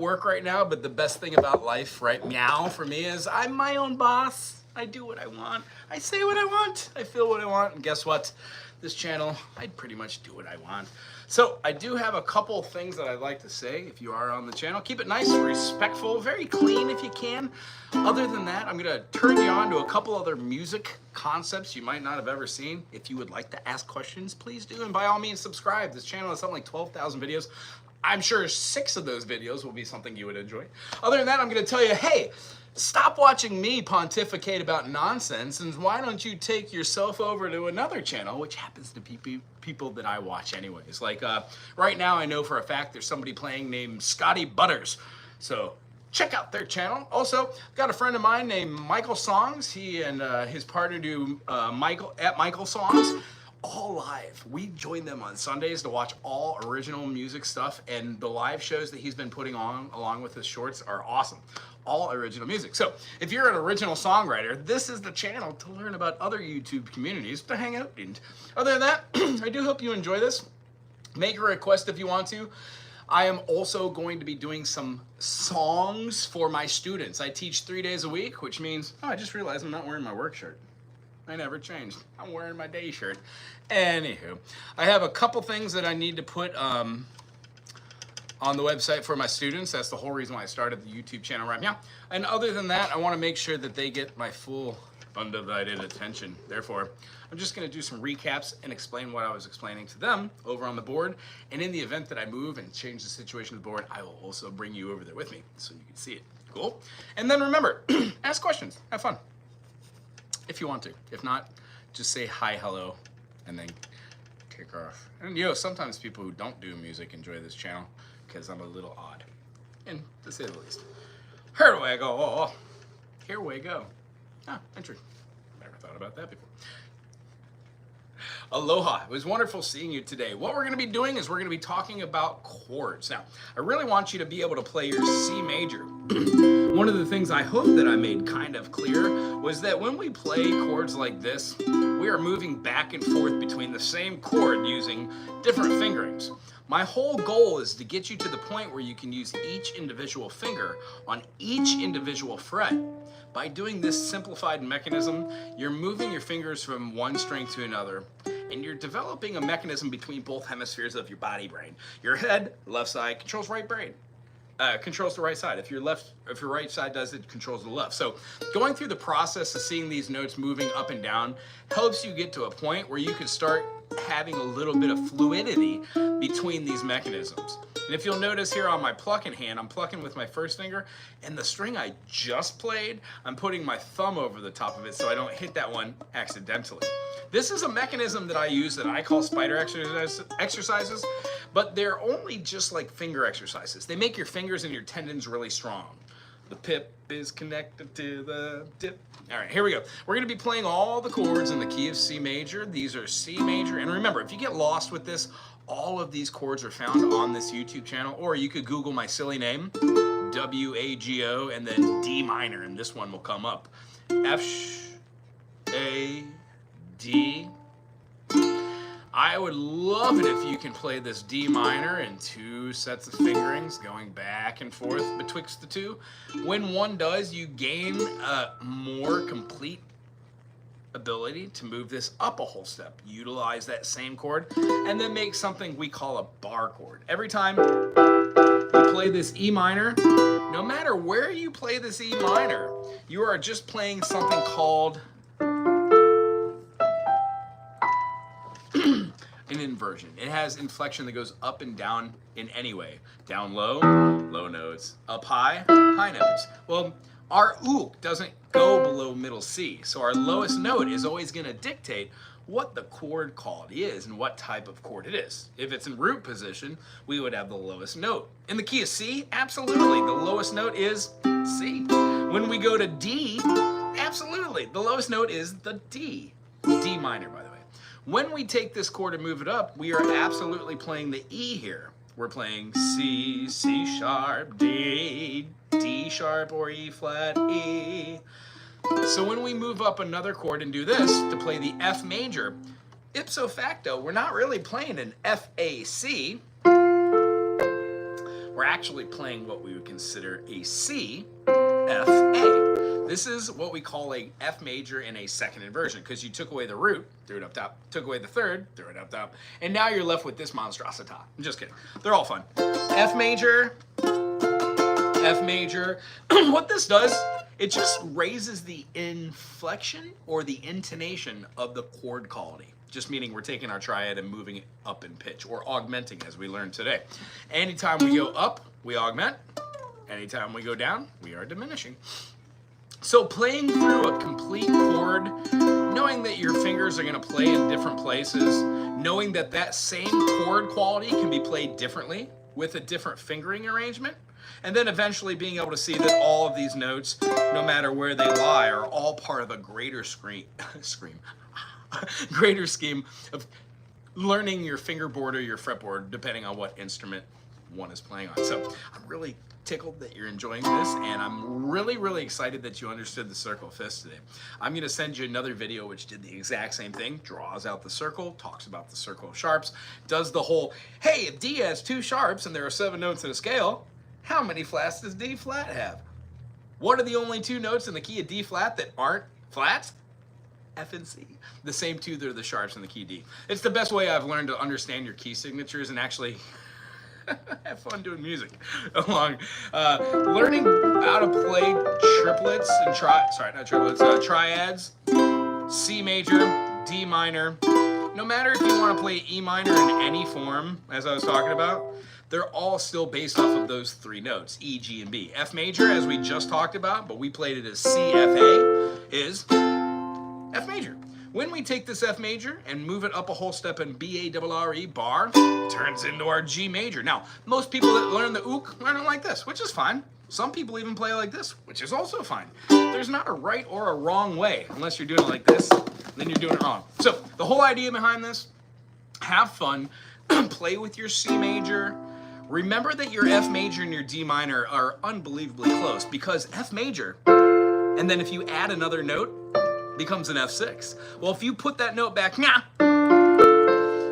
work right now, but the best thing about life right now for me is I'm my own boss. I do what I want. I say what I want. I feel what I want. And guess what? This channel, I pretty much do what I want. So I do have a couple things that I'd like to say if you are on the channel. Keep it nice, respectful, very clean if you can. Other than that, I'm gonna turn you on to a couple other music concepts you might not have ever seen. If you would like to ask questions, please do. And by all means, subscribe. This channel has something like 12,000 videos. I'm sure 6 of those videos will be something you would enjoy. Other than that, I'm gonna tell you, hey, stop watching me pontificate about nonsense, and why don't you take yourself over to another channel, which happens to be people that I watch anyways. Like right now, I know for a fact there's somebody playing named Scotty Butters. So check out their channel. Also, got a friend of mine named Michael Songs. He and his partner do Michael Songs. All live. We join them on Sundays to watch all original music stuff, and the live shows that he's been putting on along with his shorts are awesome. All original music. So if you're an original songwriter, this is the channel to learn about other YouTube communities to hang out in. Other than that, I do hope you enjoy this. Make a request if you want to. I am also going to be doing some songs for my students. I teach 3 days a week, which means, oh, I just realized I'm not wearing my work shirt. I never changed. I'm wearing my day shirt. Anywho, I have a couple things that I need to put on the website for my students. That's the whole reason why I started the YouTube channel right now. And other than that, I want to make sure that they get my full undivided attention. Therefore, I'm just going to do some recaps and explain what I was explaining to them over on the board. And in the event that I move and change the situation of the board, I will also bring you over there with me so you can see it. Cool? And then remember, ask questions. Have fun. If you want to. If not, just say hi, hello, and then kick off. And sometimes people who don't do music enjoy this channel because I'm a little odd, and to say the least. Here we go. Here we go. Ah, entry. Never thought about that before. Aloha. It was wonderful seeing you today. What we're going to be doing is we're going to be talking about chords. Now, I really want you to be able to play your C major. One of the things I hope that I made kind of clear was that when we play chords like this, we are moving back and forth between the same chord using different fingerings. My whole goal is to get you to the point where you can use each individual finger on each individual fret. By doing this simplified mechanism, you're moving your fingers from one string to another, and you're developing a mechanism between both hemispheres of your body brain. Your head, left side, controls right brain. Controls the right side. If your right side does it, controls the left. So going through the process of seeing these notes moving up and down helps you get to a point where you can start having a little bit of fluidity between these mechanisms. And if you'll notice here on my plucking hand, I'm plucking with my first finger, and the string I just played, I'm putting my thumb over the top of it so I don't hit that one accidentally. This is a mechanism that I use that I call spider exercises, but they're only just like finger exercises. They make your fingers and your tendons really strong. The pip is connected to the tip. All right, here we go. We're gonna be playing all the chords in the key of C major. These are C major, and remember, if you get lost with this, all of these chords are found on this YouTube channel, or you could Google my silly name, W-A-G-O, and then D minor, and this one will come up. F-A-D. I would love it if you can play this D minor in 2 sets of fingerings, going back and forth betwixt the two. When one does, you gain a more complete ability to move this up a whole step. Utilize that same chord, and then make something we call a bar chord. Every time you play this E minor, no matter where you play this E minor, you are just playing something called an inversion. It has inflection that goes up and down in any way. Down low, low notes. Up high, high notes. Well, our ook doesn't go below middle C, so our lowest note is always going to dictate what the chord quality is and what type of chord it is. If it's in root position, we would have the lowest note. In the key of C, absolutely, the lowest note is C. When we go to D, absolutely, the lowest note is the D. D minor, by the way. When we take this chord and move it up, we are absolutely playing the E here. We're playing C, C sharp, D, D sharp, or E flat, E. So when we move up another chord and do this to play the F major, ipso facto, we're not really playing an F-A-C. We're we're actually playing what we would consider a C, F, A. This is what we call a F major in a second inversion, because you took away the root, threw it up top, took away the third, threw it up top, and now you're left with this monstrosity. I'm just kidding. They're all fun. F major, F major. What this does, it just raises the inflection or the intonation of the chord quality. Just meaning we're taking our triad and moving it up in pitch, or augmenting, as we learned today. Anytime we go up, we augment. Anytime we go down, we are diminishing. So playing through a complete chord, knowing that your fingers are going to play in different places, knowing that that same chord quality can be played differently with a different fingering arrangement, and then eventually being able to see that all of these notes, no matter where they lie, are all part of a greater greater scheme of learning your fingerboard or your fretboard, depending on what instrument one is playing on. So I'm really tickled that you're enjoying this, and I'm really excited that you understood the circle of fifths today. I'm going to send you another video which did the exact same thing, draws out the circle, talks about the circle of sharps, does the whole, hey, if D has 2 sharps and there are 7 notes in a scale, how many flats does D flat have? What are the only 2 notes in the key of D flat that aren't flats? F and C. The same 2 that are the sharps in the key D. It's the best way I've learned to understand your key signatures and actually have fun doing music along. Learning how to play triplets and triads, C major, D minor. No matter if you want to play E minor in any form, as I was talking about, they're all still based off of those 3 notes, E, G, and B. F major, as we just talked about, but we played it as C, F, A, is F major. When we take this F major and move it up a whole step in B-A-R-R-E, bar, turns into our G major. Now, most people that learn the ook learn it like this, which is fine. Some people even play like this, which is also fine. There's not a right or a wrong way. Unless you're doing it like this, then you're doing it wrong. So the whole idea behind this, have fun, play with your C major. Remember that your F major and your D minor are unbelievably close, because F major, and then if you add another note, becomes an F6. Well, if you put that note back,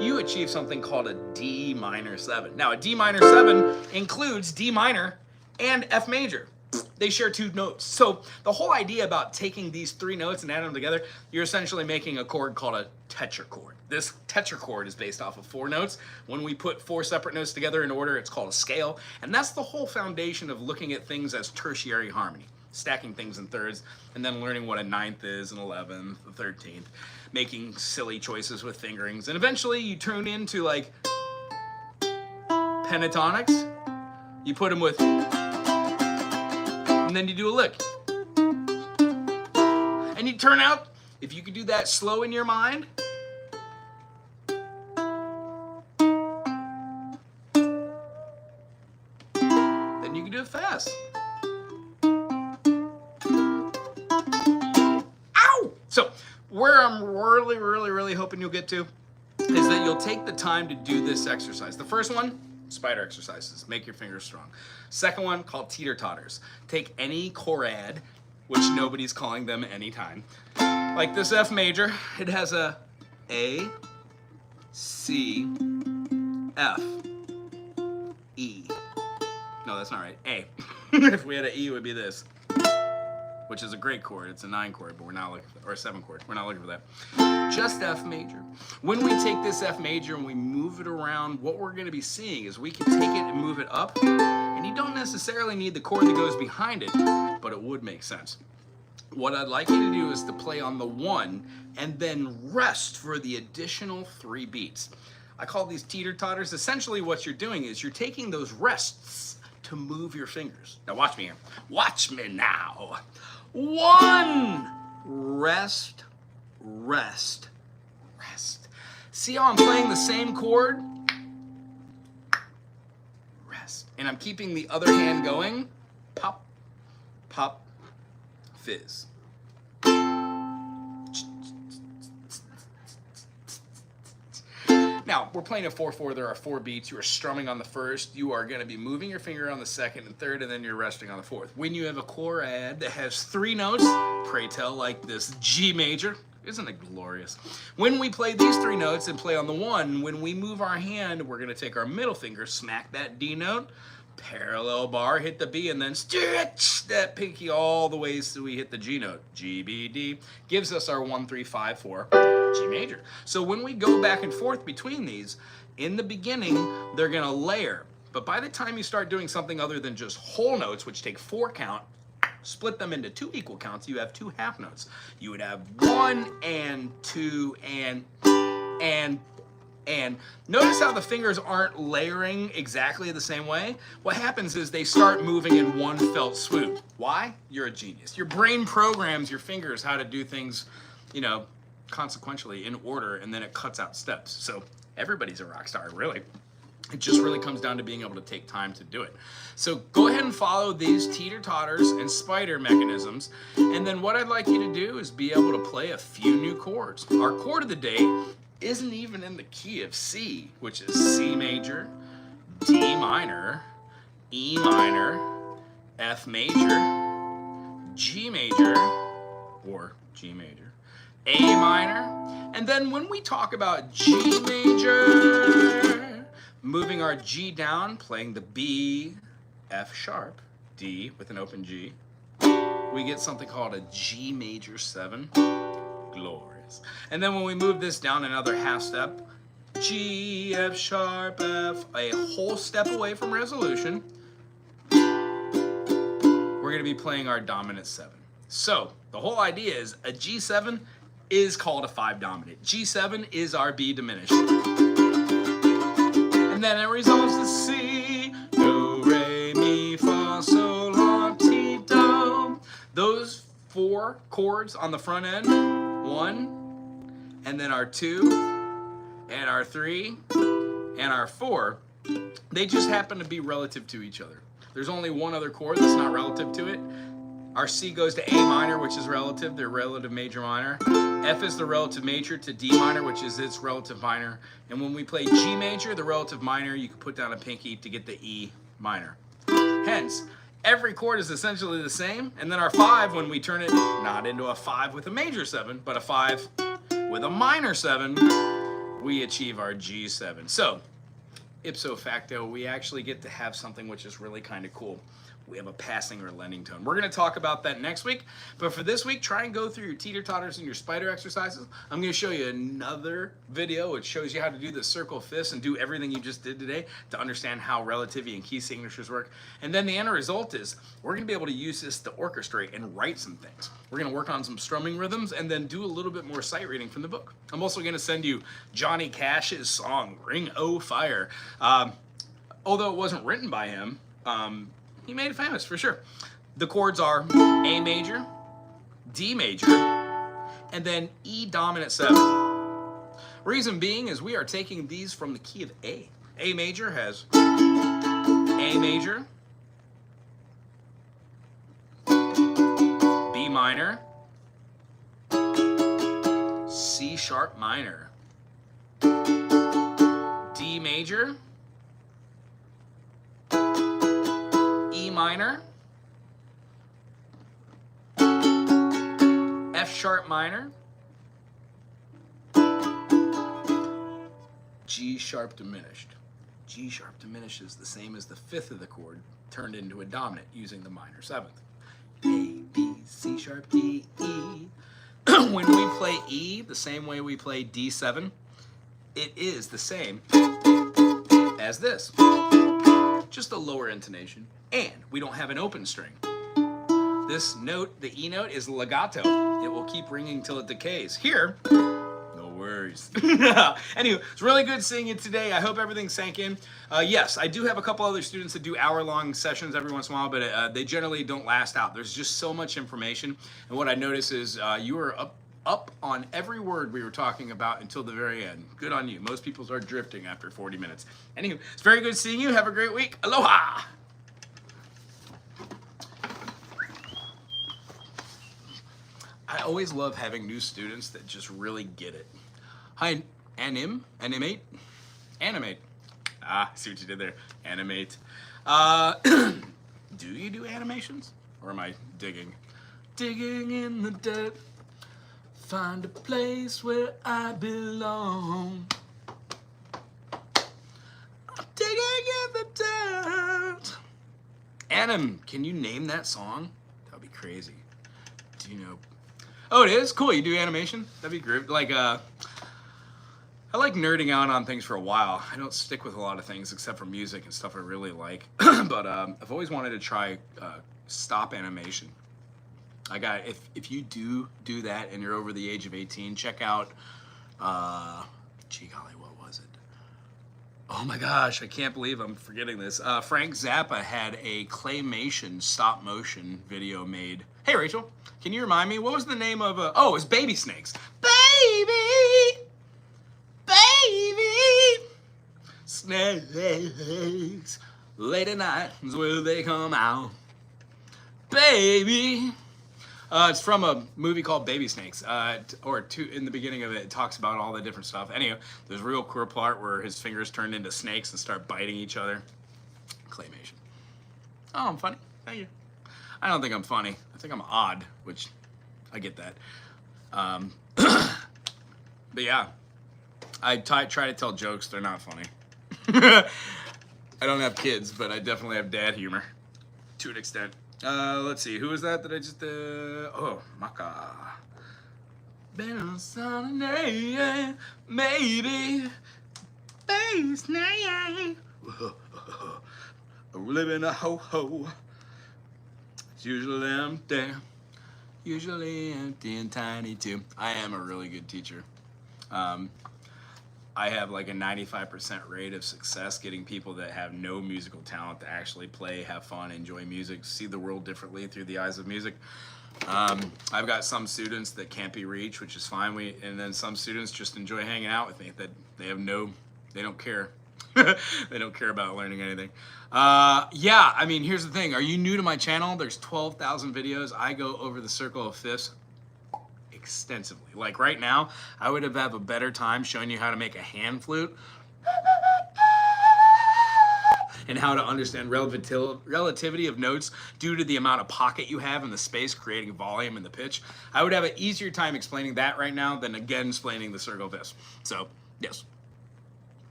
you achieve something called a D minor 7. Now, a D minor 7 includes D minor and F major. They share 2 notes. So the whole idea about taking these 3 notes and adding them together, you're essentially making a chord called a tetrachord. This tetrachord is based off of 4 notes. When we put 4 separate notes together in order, it's called a scale. And that's the whole foundation of looking at things as tertiary harmony. Stacking things in thirds, and then learning what a 9th is, an 11th, a 13th, making silly choices with fingerings, and eventually you tune into like pentatonics. You put them with, and then you do a lick, and you turn out, if you could do that slow in your mind, then you can do it fast. So where I'm really hoping you'll get to is that you'll take the time to do this exercise. The first one, spider exercises, make your fingers strong. Second one, called teeter-totters. Take any chorad, which nobody's calling them anytime. Like this F major, it has a A, C, F, E. No, that's not right, A. If we had an E, it would be this, which is a great chord. It's a 9 chord, but we're not looking for that, or a 7 chord. We're not looking for that. Just F major. When we take this F major and we move it around, what we're going to be seeing is we can take it and move it up, and you don't necessarily need the chord that goes behind it, but it would make sense. What I'd like you to do is to play on the 1 and then rest for the additional 3 beats. I call these teeter-totters. Essentially what you're doing is you're taking those rests to move your fingers. Now watch me here. Watch me now. 1, rest, rest, rest. See how I'm playing the same chord? Rest. And I'm keeping the other hand going. Pop, pop, fizz. Now, we're playing a 4/4. There are 4 beats. You are strumming on the first. You are going to be moving your finger on the second and third, and then you're resting on the fourth. When you have a chorad that has 3 notes, pray tell, like this G major, isn't it glorious? When we play these 3 notes and play on the 1, when we move our hand, we're going to take our middle finger, smack that D note, parallel bar, hit the B, and then stretch that pinky all the way so we hit the G note. G, B, D gives us our 1, 3, 5, 4 G major. So when we go back and forth between these, in the beginning, they're gonna layer. But by the time you start doing something other than just whole notes, which take 4 count, split them into 2 equal counts, you have 2 half notes. You would have 1 and 2 and. Notice how the fingers aren't layering exactly the same way? What happens is they start moving in one felt swoop. Why? You're a genius. Your brain programs your fingers how to do things, you know, consequentially in order, and then it cuts out steps. So everybody's a rock star, really. It just really comes down to being able to take time to do it. So go ahead and follow these teeter-totters and spider mechanisms. And then what I'd like you to do is be able to play a few new chords. Our chord of the day isn't even in the key of C, which is C major, D minor, E minor, F major, G major, or G major, A minor, and then when we talk about G major, moving our G down, playing the B, F sharp, D with an open G, we get something called a G major 7. Glorious. And then when we move this down another half step, G, F sharp, F, a whole step away from resolution, we're going to be playing our dominant 7. So the whole idea is a G7 is called a 5 dominant. G7 is our B diminished. And then it resolves to C, do, re, mi, fa, sol, la, ti, do. Those 4 chords on the front end, 1, and then our 2, and our 3, and our 4, they just happen to be relative to each other. There's only one other chord that's not relative to it. Our C goes to A minor, which is relative, their relative major minor. F is the relative major to D minor, which is its relative minor. And when we play G major, the relative minor, you can put down a pinky to get the E minor. Hence, every chord is essentially the same, and then our 5, when we turn it not into a 5 with a major 7, but a 5 with a minor 7, we achieve our G7. So, ipso facto, we actually get to have something which is really kind of cool. We have a passing or lending tone. We're going to talk about that next week, but for this week, try and go through your teeter-totters and your spider exercises. I'm going to show you another video which shows you how to do the circle fifths and do everything you just did today to understand how relativity and key signatures work. And then the end result is we're going to be able to use this to orchestrate and write some things. We're going to work on some strumming rhythms and then do a little bit more sight reading from the book. I'm also going to send you Johnny Cash's song, Ring O' Fire. Although it wasn't written by him, he made it famous for sure. The chords are A major, D major, and then E dominant 7. Reason being is we are taking these from the key of A. A major has A major, B minor, C sharp minor, D major, E minor, F sharp minor, G sharp diminished. G sharp diminished is the same as the 5th of the chord turned into a dominant using the minor 7th. A, B, C sharp, D, E. When we play E the same way we play D7, it is the same as this. Just a lower intonation, and we don't have an open string. This note, the E note, is legato. It will keep ringing till it decays. Here, no worries. Anyway, it's really good seeing you today. I hope everything sank in. Yes, I do have a couple other students that do hour-long sessions every once in a while, but they generally don't last out. There's just so much information, and what I notice is you are up on every word we were talking about until the very end. Good on you. Most people are drifting after 40 minutes. Anyway, it's very good seeing you. Have a great week. Aloha! I always love having new students that just really get it. Hi, animate? Animate. Ah, see what you did there. Animate. Do you do animations? Or am I digging? Digging in the dirt. Find a place where I belong. I'm digging in the dirt. Can you name that song? That would be crazy. Do you know? Oh, it is? Cool. You do animation? That'd be great. Like, I like nerding out on things for a while. I don't stick with a lot of things except for music and stuff I really like. But I've always wanted to try stop animation. I got, if you do that and you're over the age of 18, check out, gee golly, what was it? Oh my gosh, I can't believe I'm forgetting this. Frank Zappa had a claymation stop motion video made. Hey Rachel, can you remind me, what was the name of, oh, it was Baby Snakes. Baby snakes, late at night is where they come out. Baby. It's from a movie called Baby Snakes, in the beginning of it talks about all the different stuff. Anyway, there's a real cool part where his fingers turn into snakes and start biting each other. Claymation. Oh, I'm funny? Thank you. I don't think I'm funny. I think I'm odd, which I get that. But yeah, I try to tell jokes. They're not funny. I don't have kids, but I definitely have dad humor to an extent. Let's see, who was that I just, oh, Maka. Been on Sunday, maybe, baby's name. Living a ho-ho. It's usually empty and tiny too. I am a really good teacher. I have like a 95% rate of success getting people that have no musical talent to actually play, have fun, enjoy music, see the world differently through the eyes of music. I've got some students that can't be reached, which is fine. And then some students just enjoy hanging out with me. That they don't care. They don't care about learning anything. Yeah, I mean, here's the thing. Are you new to my channel? There's 12,000 videos. I go over the circle of fifths extensively. Like right now, I would have a better time showing you how to make a hand flute and how to understand relativity of notes due to the amount of pocket you have in the space, creating volume in the pitch. I would have an easier time explaining that right now than again explaining the circle of fifths. So, yes.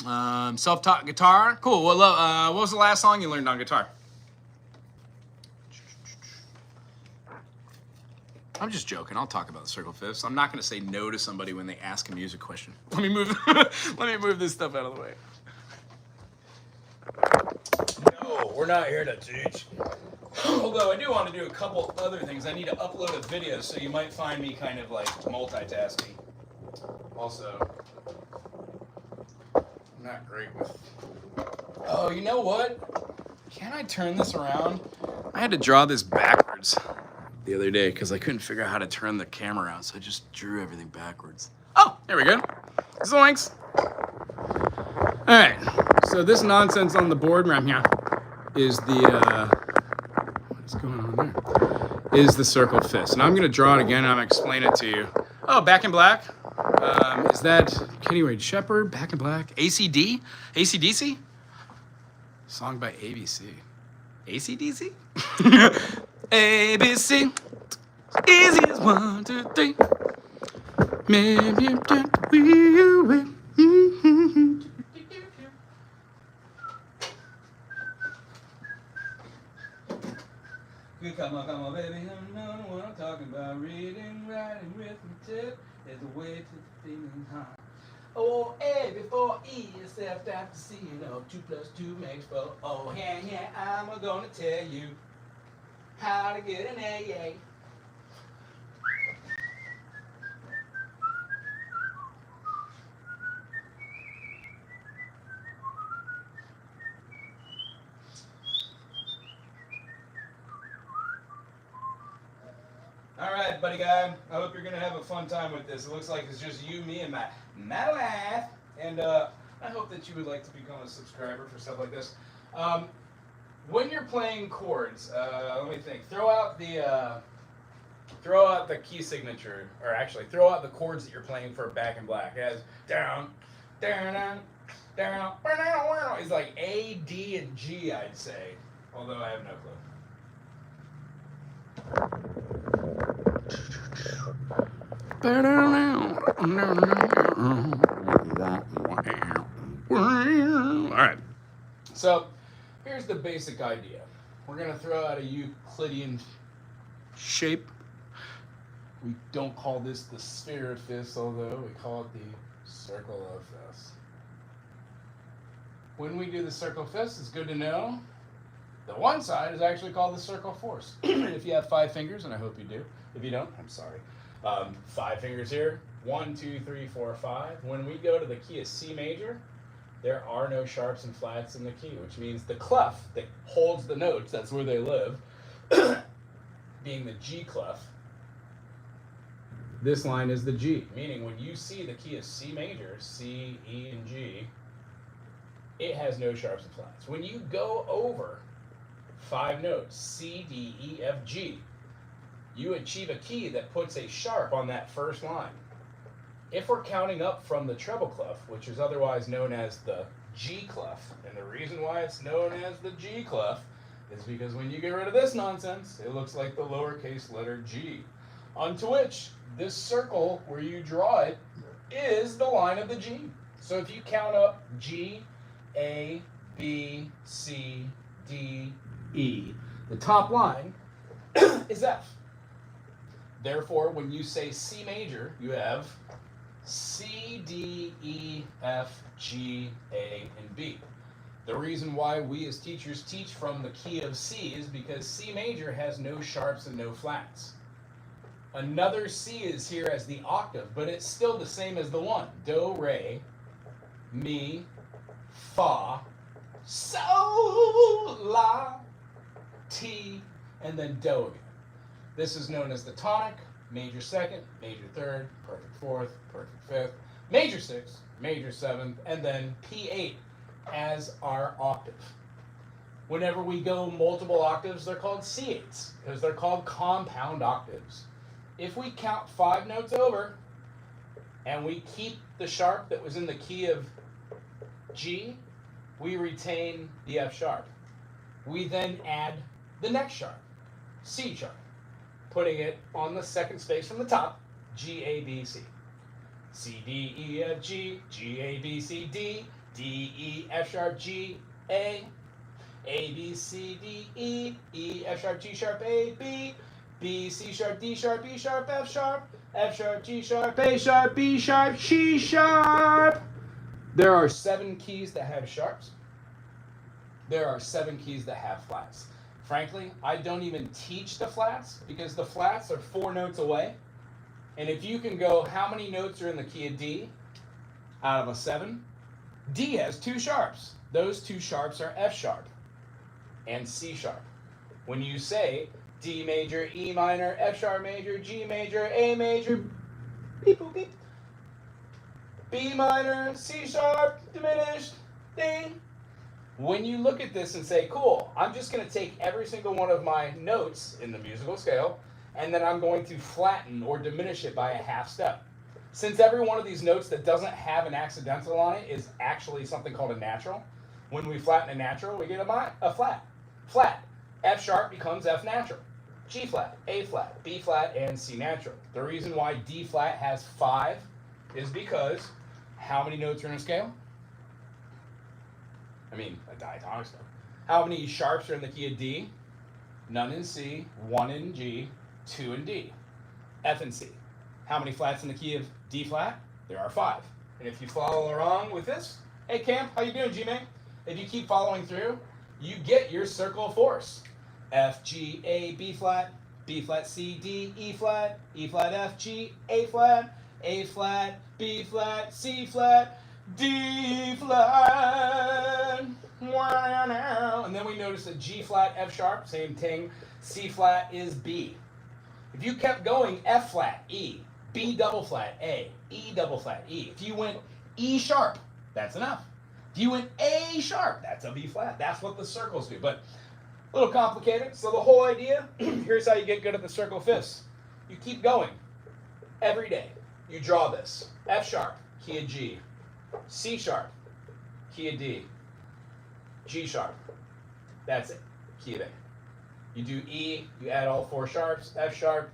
Self-taught guitar. Cool. Well, what was the last song you learned on guitar? I'm just joking. I'll talk about the circle of fifths. I'm not going to say no to somebody when they ask a music question. Let me move this stuff out of the way. No, we're not here to teach. Although I do want to do a couple other things. I need to upload a video, so you might find me kind of like multitasking. Also, I'm not great with... Oh, you know what? Can I turn this around? I had to draw this backwards the other day because I couldn't figure out how to turn the camera out, so I just drew everything backwards. Oh, there we go. Zoinks. All right, so this nonsense on the board right here is the, what's going on there? Is the circle of fifths. And I'm gonna draw it again and I'm gonna explain it to you. Oh, Back in Black. Is that Kenny Wade Shepherd, Back in Black? ACD? ACDC? Song by ABC. ACDC? ABC, easy as 1, 2, 3. Maybe we will. Come on, baby, you know what I'm talking about. Reading, writing, arithmetic is the way to the feeling high. Oh, A before E is left after C. You know, 2 plus 2 makes 4. Oh, yeah, I'm gonna tell you how to get an AA. All right, buddy guy. I hope you're gonna have a fun time with this. It looks like it's just you, me, and my life. And I hope that you would like to become a subscriber for stuff like this. When you're playing chords, let me think. Throw out the key signature, or actually throw out the chords that you're playing for Back in Black. It has down, down, down, down. It's like A, D, and G, I'd say. Although I have no clue. All right. So here's the basic idea. we're going to throw out a Euclidean shape. We don't call this the sphere of fifths, although we call it the circle of fifths. When we do the circle of fifths, it's good to know the one side is actually called the circle of fourths. If you have 5 fingers, and I hope you do. If you don't, I'm sorry. 5 fingers here. 1, 2, 3, 4, 5. When we go to the key of C major, there are no sharps and flats in the key, which means the clef that holds the notes, that's where they live, being the G clef, this line is the G, meaning when you see the key of C major, C, E, and G, it has no sharps and flats. When you go over 5 notes, C, D, E, F, G, you achieve a key that puts a sharp on that first line. If we're counting up from the treble clef, which is otherwise known as the G clef, and the reason why it's known as the G clef is because when you get rid of this nonsense, it looks like the lowercase letter G, onto which this circle where you draw it is the line of the G. So if you count up G, A, B, C, D, E, the top line is F. Therefore, when you say C major, you have C, D, E, F, G, A, and B. The reason why we as teachers teach from the key of C is because C major has no sharps and no flats. Another C is here as the octave, but it's still the same as the one. Do, re, mi, fa, sol, la, ti, and then do again. This is known as the tonic, major second, major third, perfect fourth, perfect fifth, major sixth, major seventh, and then P8 as our octave. Whenever we go multiple octaves, they're called C8s because they're called compound octaves. If we count 5 notes over and we keep the sharp that was in the key of G, we retain the F sharp. We then add the next sharp, C sharp, putting it on the second space from the top, G, A, B, C. C, D, E, F, G, G, A, B, C, D, D, E, F sharp, G, A, B, C, D, E, F sharp, G sharp, A, B, B, C sharp, D sharp, E sharp, F sharp, G sharp, A sharp, B sharp, C sharp. There are 7 keys that have sharps. There are 7 keys that have flats. Frankly, I don't even teach the flats because the flats are 4 notes away. And if you can go, how many notes are in the key of D out of a 7? D has 2 sharps. Those 2 sharps are F sharp and C sharp. When you say D major, E minor, F sharp major, G major, A major, beep, boop, beep, B minor, C sharp, diminished, ding. When you look at this and say, cool, I'm just going to take every single one of my notes in the musical scale, and then I'm going to flatten or diminish it by a half step. Since every one of these notes that doesn't have an accidental on it is actually something called a natural, when we flatten a natural, we get a flat. Flat. F sharp becomes F natural. G flat, A flat, B flat, and C natural. The reason why D flat has 5 is because how many notes are in a scale? I mean, a diatonic scale. How many sharps are in the key of D? None in C, 1 in G, 2 in D. F and C. How many flats in the key of D flat? There are 5. And if you follow along with this, hey Camp, how you doing, G-Man? If you keep following through, you get your circle of fourths. F, G, A, B flat, C, D, E flat, F, G, A flat, B flat, C flat, D flat. And then we notice that G flat, F sharp, same thing. C flat is B. If you kept going, F flat, E, B double flat, A, E double flat, E. If you went E sharp, that's enough. If you went A sharp, that's a B flat. That's what the circles do. But a little complicated. So the whole idea, here's how you get good at the circle of fifths. You keep going every day. You draw this. F sharp, key of G. C sharp, key of D. G sharp. That's it. Key of A. You do E, you add all 4 sharps. F sharp,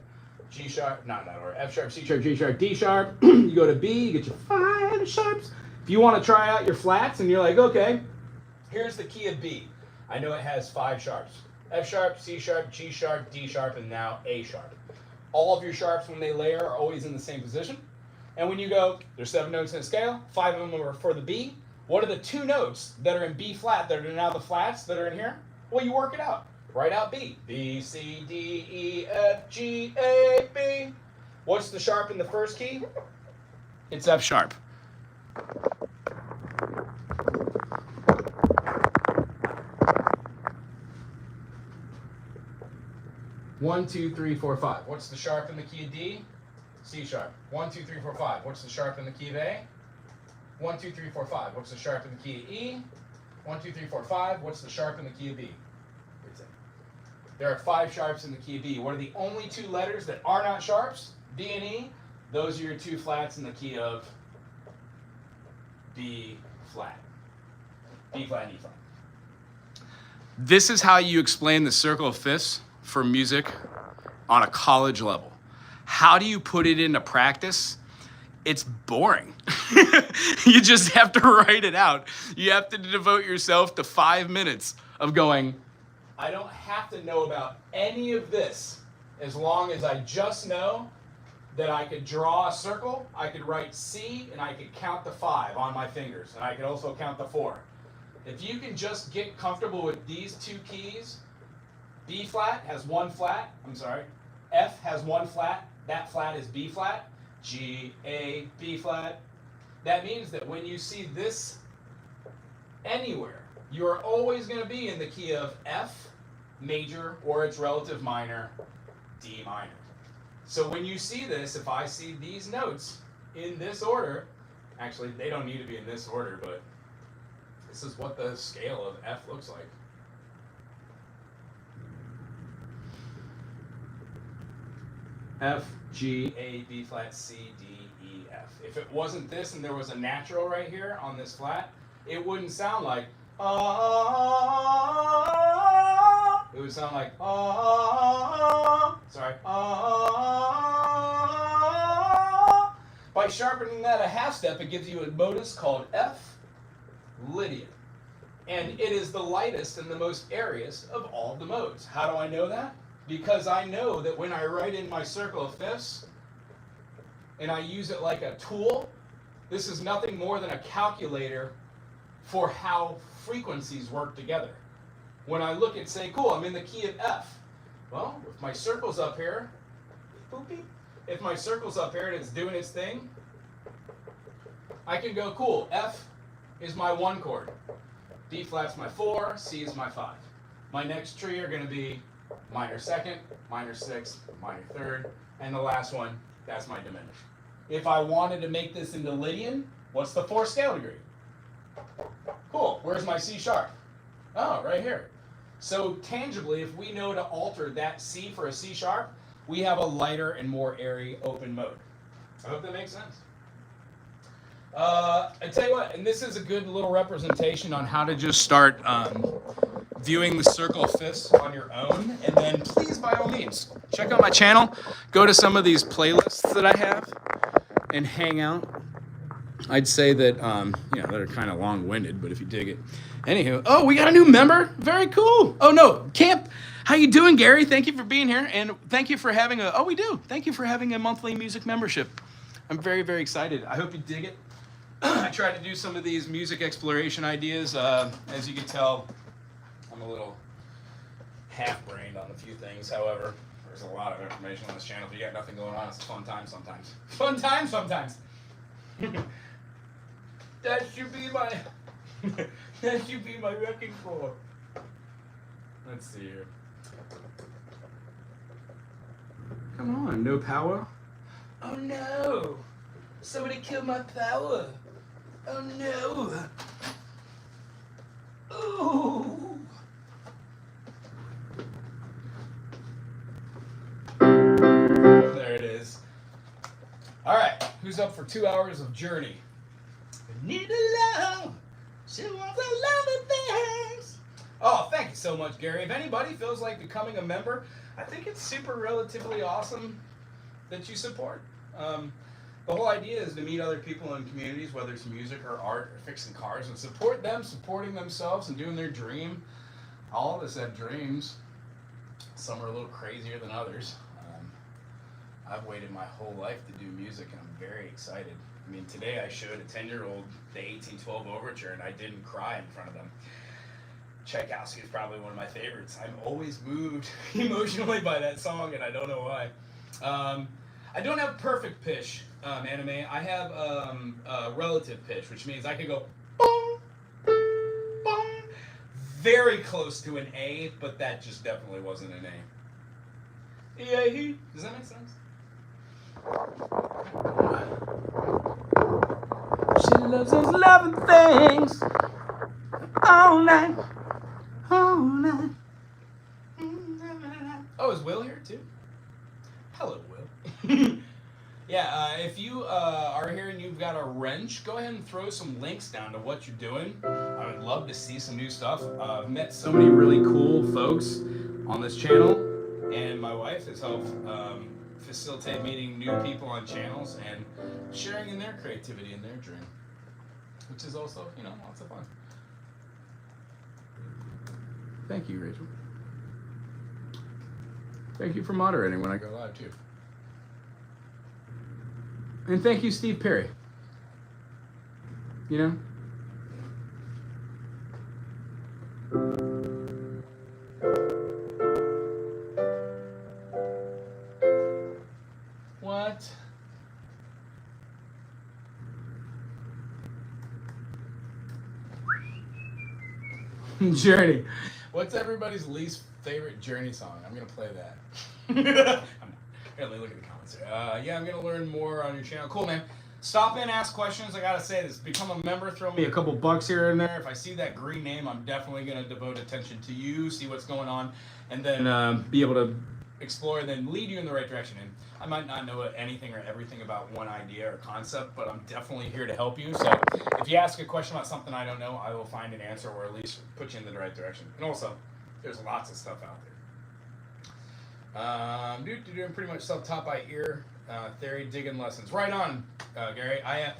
G sharp, not in that order. F sharp, C sharp, G sharp, D sharp. You go to B, you get your 5 sharps. If you want to try out your flats and you're like, okay, here's the key of B. I know it has 5 sharps. F sharp, C sharp, G sharp, D sharp, and now A sharp. All of your sharps, when they layer, are always in the same position. And when you go, there's 7 notes in a scale, 5 of them are for the B. What are the 2 notes that are in B flat that are now the flats that are in here? Well, you work it out. Write out B. B, C, D, E, F, G, A, B. What's the sharp in the first key? It's F sharp. One, two, three, four, five. What's the sharp in the key of D? C sharp. 1, 2, 3, 4, 5. What's the sharp in the key of A? 1, 2, 3, 4, 5. What's the sharp in the key of E? 1, 2, 3, 4, 5. What's the sharp in the key of B? There are 5 sharps in the key of B. What are the only 2 letters that are not sharps? D and E. Those are your 2 flats in the key of B flat. B flat and E flat. This is how you explain the circle of fifths for music on a college level. How do you put it into practice? It's boring. You just have to write it out. You have to devote yourself to 5 minutes of going, I don't have to know about any of this as long as I just know that I could draw a circle, I could write C, and I could count the 5 on my fingers, and I could also count the 4. If you can just get comfortable with these 2 keys, B flat has 1 flat, F has 1 flat, that flat is B flat, G, A, B flat. That means that when you see this anywhere, you are always going to be in the key of F major or its relative minor, D minor. So when you see this, if I see these notes in this order, actually they don't need to be in this order, but this is what the scale of F looks like. F, G, A, B flat, C, D, E, F. If it wasn't this and there was a natural right here on this flat, it wouldn't sound like ah. It would sound like ah. Sorry. Ah. By sharpening that a half step, it gives you a modus called F Lydian. And it is the lightest and the most airiest of all the modes. How do I know that? Because I know that when I write in my circle of fifths and I use it like a tool, this is nothing more than a calculator for how frequencies work together. When I look at, say, cool, I'm in the key of F. Well, if my circle's up here, boop, beep, if my circle's up here and it's doing its thing, I can go, cool, F is my 1 chord. D flat's my 4, C is my 5. My next tree are going to be minor 2nd, minor 6th, minor 3rd, and the last one, that's my diminished. If I wanted to make this into Lydian, what's the 4th scale degree? Cool, where's my C sharp? Oh, right here. So tangibly, if we know to alter that C for a C sharp, we have a lighter and more airy open mode. I hope that makes sense. I tell you what, and this is a good little representation on how to just start viewing the circle of fifths on your own. And then please, by all means, check out my channel. Go to some of these playlists that I have and hang out. I'd say that, that are kind of long-winded, but if you dig it. Anywho, oh, we got a new member. Very cool. Oh, no, Camp. How you doing, Gary? Thank you for being here. And thank you for having we do. Thank you for having a monthly music membership. I'm very, very excited. I hope you dig it. I tried to do some of these music exploration ideas. As you can tell, I'm a little half-brained on a few things. However, there's a lot of information on this channel. If you got nothing going on, it's a fun time sometimes. Fun time sometimes. That should be my wrecking ball. Let's see here. Come on, no power? Oh no! Somebody killed my power! Oh no! Ooh! There it is. Alright, who's up for 2 hours of Journey? I need a love. She wants a love of things. Oh, thank you so much, Gary. If anybody feels like becoming a member, I think it's super relatively awesome that you support. The whole idea is to meet other people in communities, whether it's music or art or fixing cars, and support them, supporting themselves and doing their dream. All of us have dreams. Some are a little crazier than others. I've waited my whole life to do music, and I'm very excited. I mean, today I showed a 10-year-old the 1812 Overture, and I didn't cry in front of them. Tchaikovsky is probably one of my favorites. I'm always moved emotionally by that song, and I don't know why. I don't have perfect pitch, anime. I have a relative pitch, which means I can go boom, boom, very close to an A, but that just definitely wasn't an A. Yeah, does that make sense? She loves those loving things all night, all night. Oh, is Will here too? Hello, Will. Yeah, if you are here and you've got a wrench, go ahead and throw some links down to what you're doing. I would love to see some new stuff. I've met so many really cool folks on this channel, and my wife has helped facilitate meeting new people on channels and sharing in their creativity and their dream, which is also, you know, lots of fun. Thank you, Rachel. Thank you for moderating when I go live, too. And thank you, Steve Perry. You know? What? Journey. What's everybody's least favorite Journey song? I'm gonna play that. I'm not. Let me look at the comments here. Yeah, I'm gonna learn more on your channel. Cool, man. Stop in, ask questions. I gotta say this. Become a member. Throw me a couple bucks here and there. If I see that green name, I'm definitely gonna devote attention to you, see what's going on, and then be able to explore and then lead you in the right direction. And I might not know anything or everything about one idea or concept, but I'm definitely here to help you. So if you ask a question about something I don't know, I will find an answer or at least put you in the right direction. And also, there's lots of stuff out there. Doing pretty much self-taught by ear theory, digging lessons. Right on, Gary. I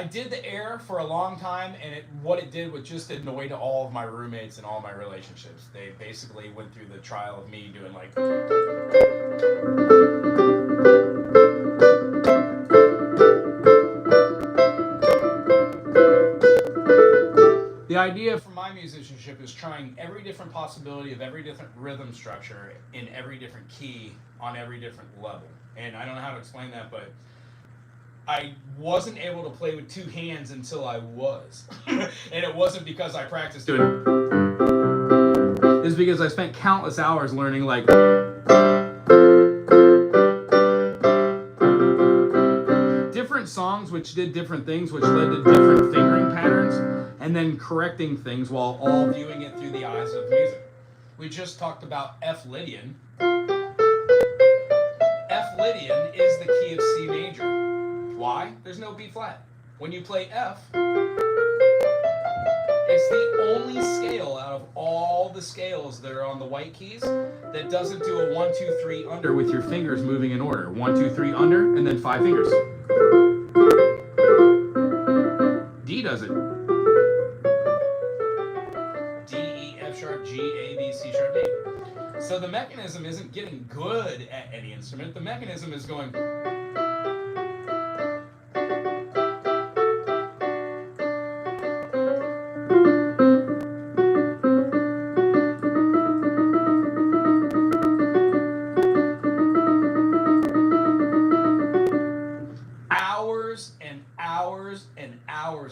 did the air for a long time, and what it did was just annoyed all of my roommates and all my relationships. They basically went through the trial of me doing like. The idea for my musicianship is trying every different possibility of every different rhythm structure in every different key on every different level. And I don't know how to explain that, but I wasn't able to play with two hands until I was. And it wasn't because I practiced doing it. It's because I spent countless hours learning like different songs which did different things, which led to different fingering patterns, and then correcting things while all viewing it through the eyes of music. We just talked about F Lydian. F Lydian is the key of C major. Why? There's no B flat. When you play F, it's the only scale out of all the scales that are on the white keys that doesn't do a 1, 2, 3 under with your fingers moving in order. 1, 2, 3 under, and then 5 fingers. D does it. D, E, F sharp, G, A, B, C sharp, D. So the mechanism isn't getting good at any instrument. The mechanism is going.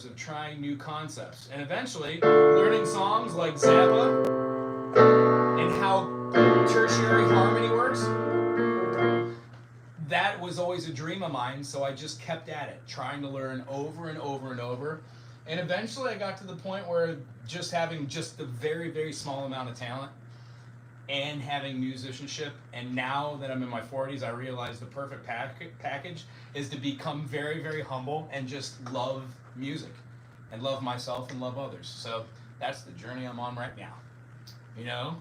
Of trying new concepts and eventually learning songs like Zappa and how tertiary harmony works. That was always a dream of mine, so I just kept at it, trying to learn over and over and over. And eventually I got to the point where just having just a very, very small amount of talent and having musicianship, and now that I'm in my 40s, I realize the perfect package is to become very, very humble and just love music and love myself and love others. So that's the journey I'm on right now. You know?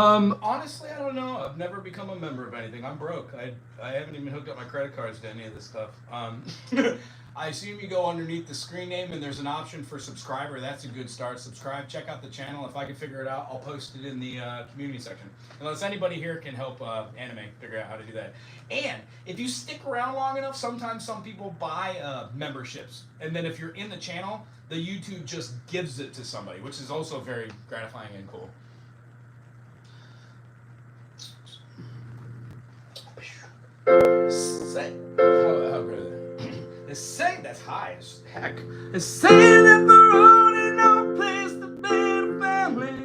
Honestly, I don't know. I've never become a member of anything. I'm broke. I haven't even hooked up my credit cards to any of this stuff. I assume you go underneath the screen name and there's an option for subscriber. That's a good start. Subscribe. Check out the channel. If I can figure it out, I'll post it in the community section. Unless anybody here can help Anime figure out how to do that. And if you stick around long enough, sometimes some people buy memberships. And then if you're in the channel, the YouTube just gives it to somebody, which is also very gratifying and cool. Say, how good is that? They say that's high as heck. They say that the road ain't no place to build a family.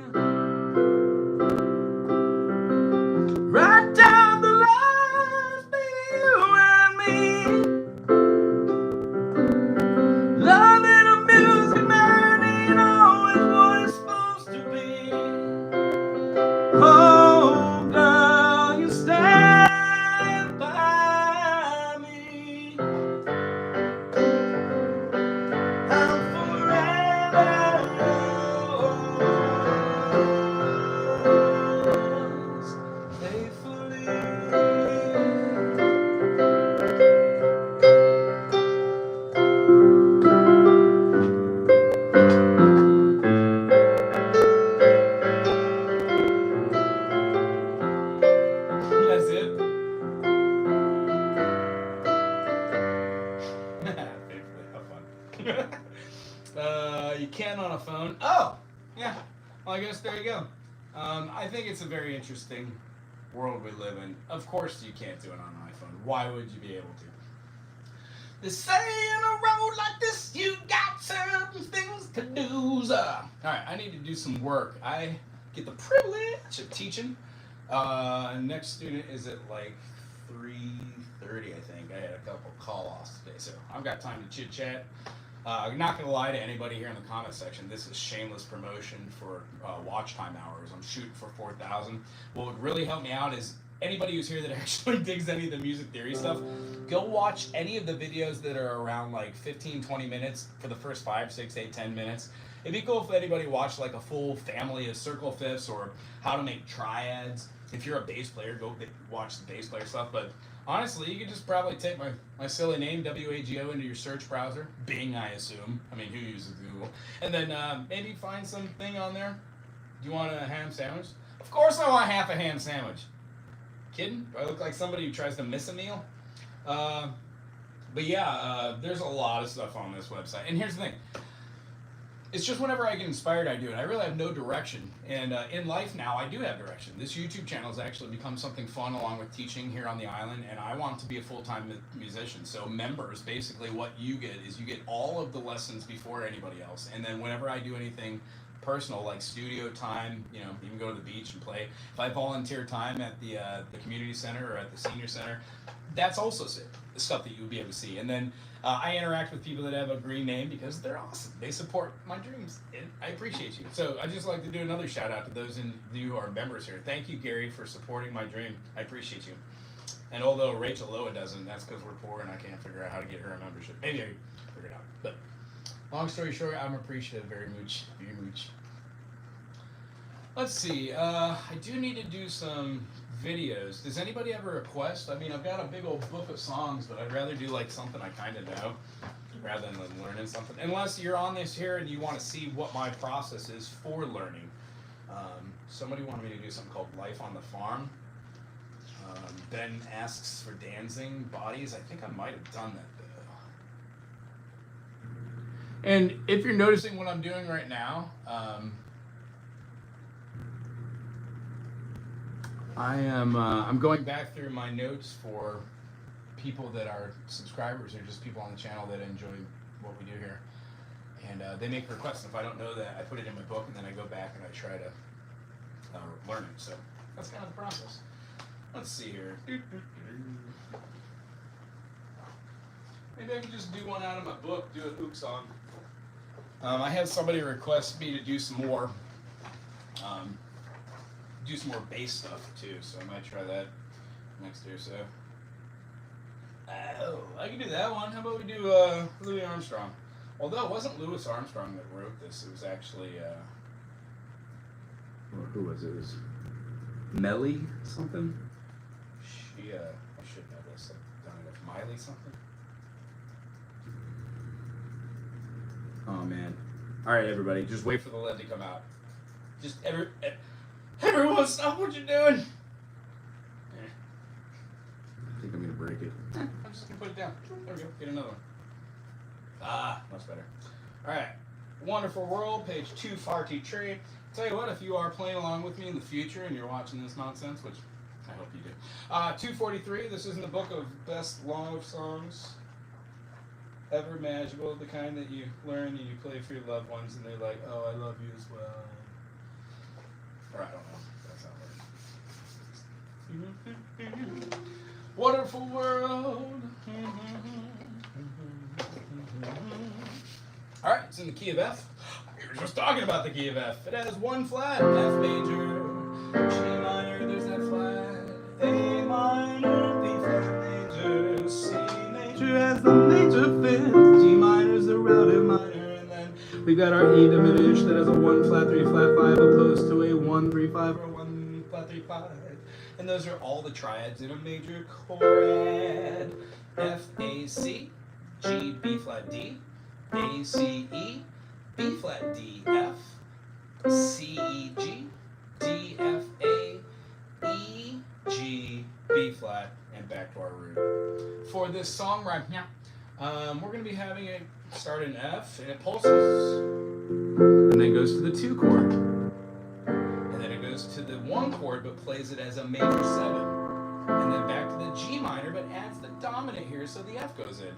Right down the lines, baby, you and me. Loving a music man ain't always what it's supposed to be. Oh, girl, you stand by me. I'm forever yours, faithfully. That's it. Faithfully, have fun. You can on a phone. Oh, yeah. Well, I guess there you go. I think it's a very interesting world we live in. Of course, you can't do it on an iPhone. Why would you be able to? They say in a road like this, you got certain things to do. All right, I need to do some work. I get the privilege of teaching. Next student is at like 3:30, I think. I had a couple call-offs today, so I've got time to chit-chat. I'm not going to lie to anybody here in the comment section. This is shameless promotion for watch time hours. I'm shooting for 4,000. What would really help me out is anybody who's here that actually digs any of the music theory stuff, go watch any of the videos that are around like 15, 20 minutes for the first 5, 6, 8, 10 minutes. It'd be cool if anybody watched like a full family of circle fifths or how to make triads. If you're a bass player, go watch the bass player stuff. But honestly, you could just probably take my silly name, WAGO, into your search browser. Bing, I assume. I mean, who uses Google? And then maybe find something on there. Do you want a ham sandwich? Of course I want half a ham sandwich. Kidding? Do I look like somebody who tries to miss a meal? But yeah, there's a lot of stuff on this website. And here's the thing. It's just whenever I get inspired, I do it. I really have no direction. And in life now, I do have direction. This YouTube channel has actually become something fun along with teaching here on the island, and I want to be a full-time musician. So members, basically what you get is you get all of the lessons before anybody else. And then whenever I do anything personal, like studio time, you know, even go to the beach and play. If I volunteer time at the community center or at the senior center, that's also sick. The stuff that you would be able to see. And then I interact with people that have a green name because they're awesome. They support my dreams, and I appreciate you. So I just like to do another shout out to those of you who are members here. Thank you, Gary, for supporting my dream. I appreciate you. And although Rachel Loa doesn't, that's because we're poor and I can't figure out how to get her a membership. Maybe I can figure it out. But long story short, I'm appreciative very much. Very much. Let's see. I do need to do some videos. Does anybody ever request? I mean, I've got a big old book of songs, but I'd rather do like something I kind of know rather than learning something. Unless you're on this here and you want to see what my process is for learning. Somebody wanted me to do something called Life on the Farm. Ben asks for dancing bodies. I think I might have done that though. And if you're noticing what I'm doing right now, I'm going back through my notes for people that are subscribers or just people on the channel that enjoy what we do here. And they make requests. If I don't know that, I put it in my book and then I go back and I try to learn it. So that's kind of the process. Let's see here. Maybe I can just do one out of my book, do a hook song. I had somebody request me to do some more bass stuff too, so I might try that next year. So, oh, I can do that one. How about we do Louis Armstrong? Although it wasn't Louis Armstrong that wrote this, it was actually who was it? It was Melly something. She, I should know this. I've done it. Miley something. Oh man. All right, everybody, just wait for the lead to come out. Just everyone, stop what you're doing. I think I'm gonna break it. I'm just gonna put it down. There we go. Get another one. Ah, much better. All right. Wonderful World, page 243. Tell you what, if you are playing along with me in the future and you're watching this nonsense, which I hope you do. 243. This is in the book of best love songs ever imaginable, the kind that you learn and you play for your loved ones, and they're like, "Oh, I love you as well." Or I don't know. That's how it works. Wonderful world. All right, it's in the key of F. We were just talking about the key of F. It has one flat, F major, G minor, there's that flat, A minor, B flat major, C major has the major fifth, G minor is the relative minor, and then we've got our E diminished that has a 1 flat 3 flat 5 opposed to a 1 3 5 or 1 flat 3 5. And those are all the triads in a major chord. F, A, C, G, B flat D, A, C, E, B flat D, F, C, E, G, D, F, A, E, G, B flat, and back to our root. For this song right now, we're going to be having it start in F, and it pulses, and then goes to the 2 chord. To the 1 chord, but plays it as a major 7, and then back to the G minor, but adds the dominant here, so the F goes in.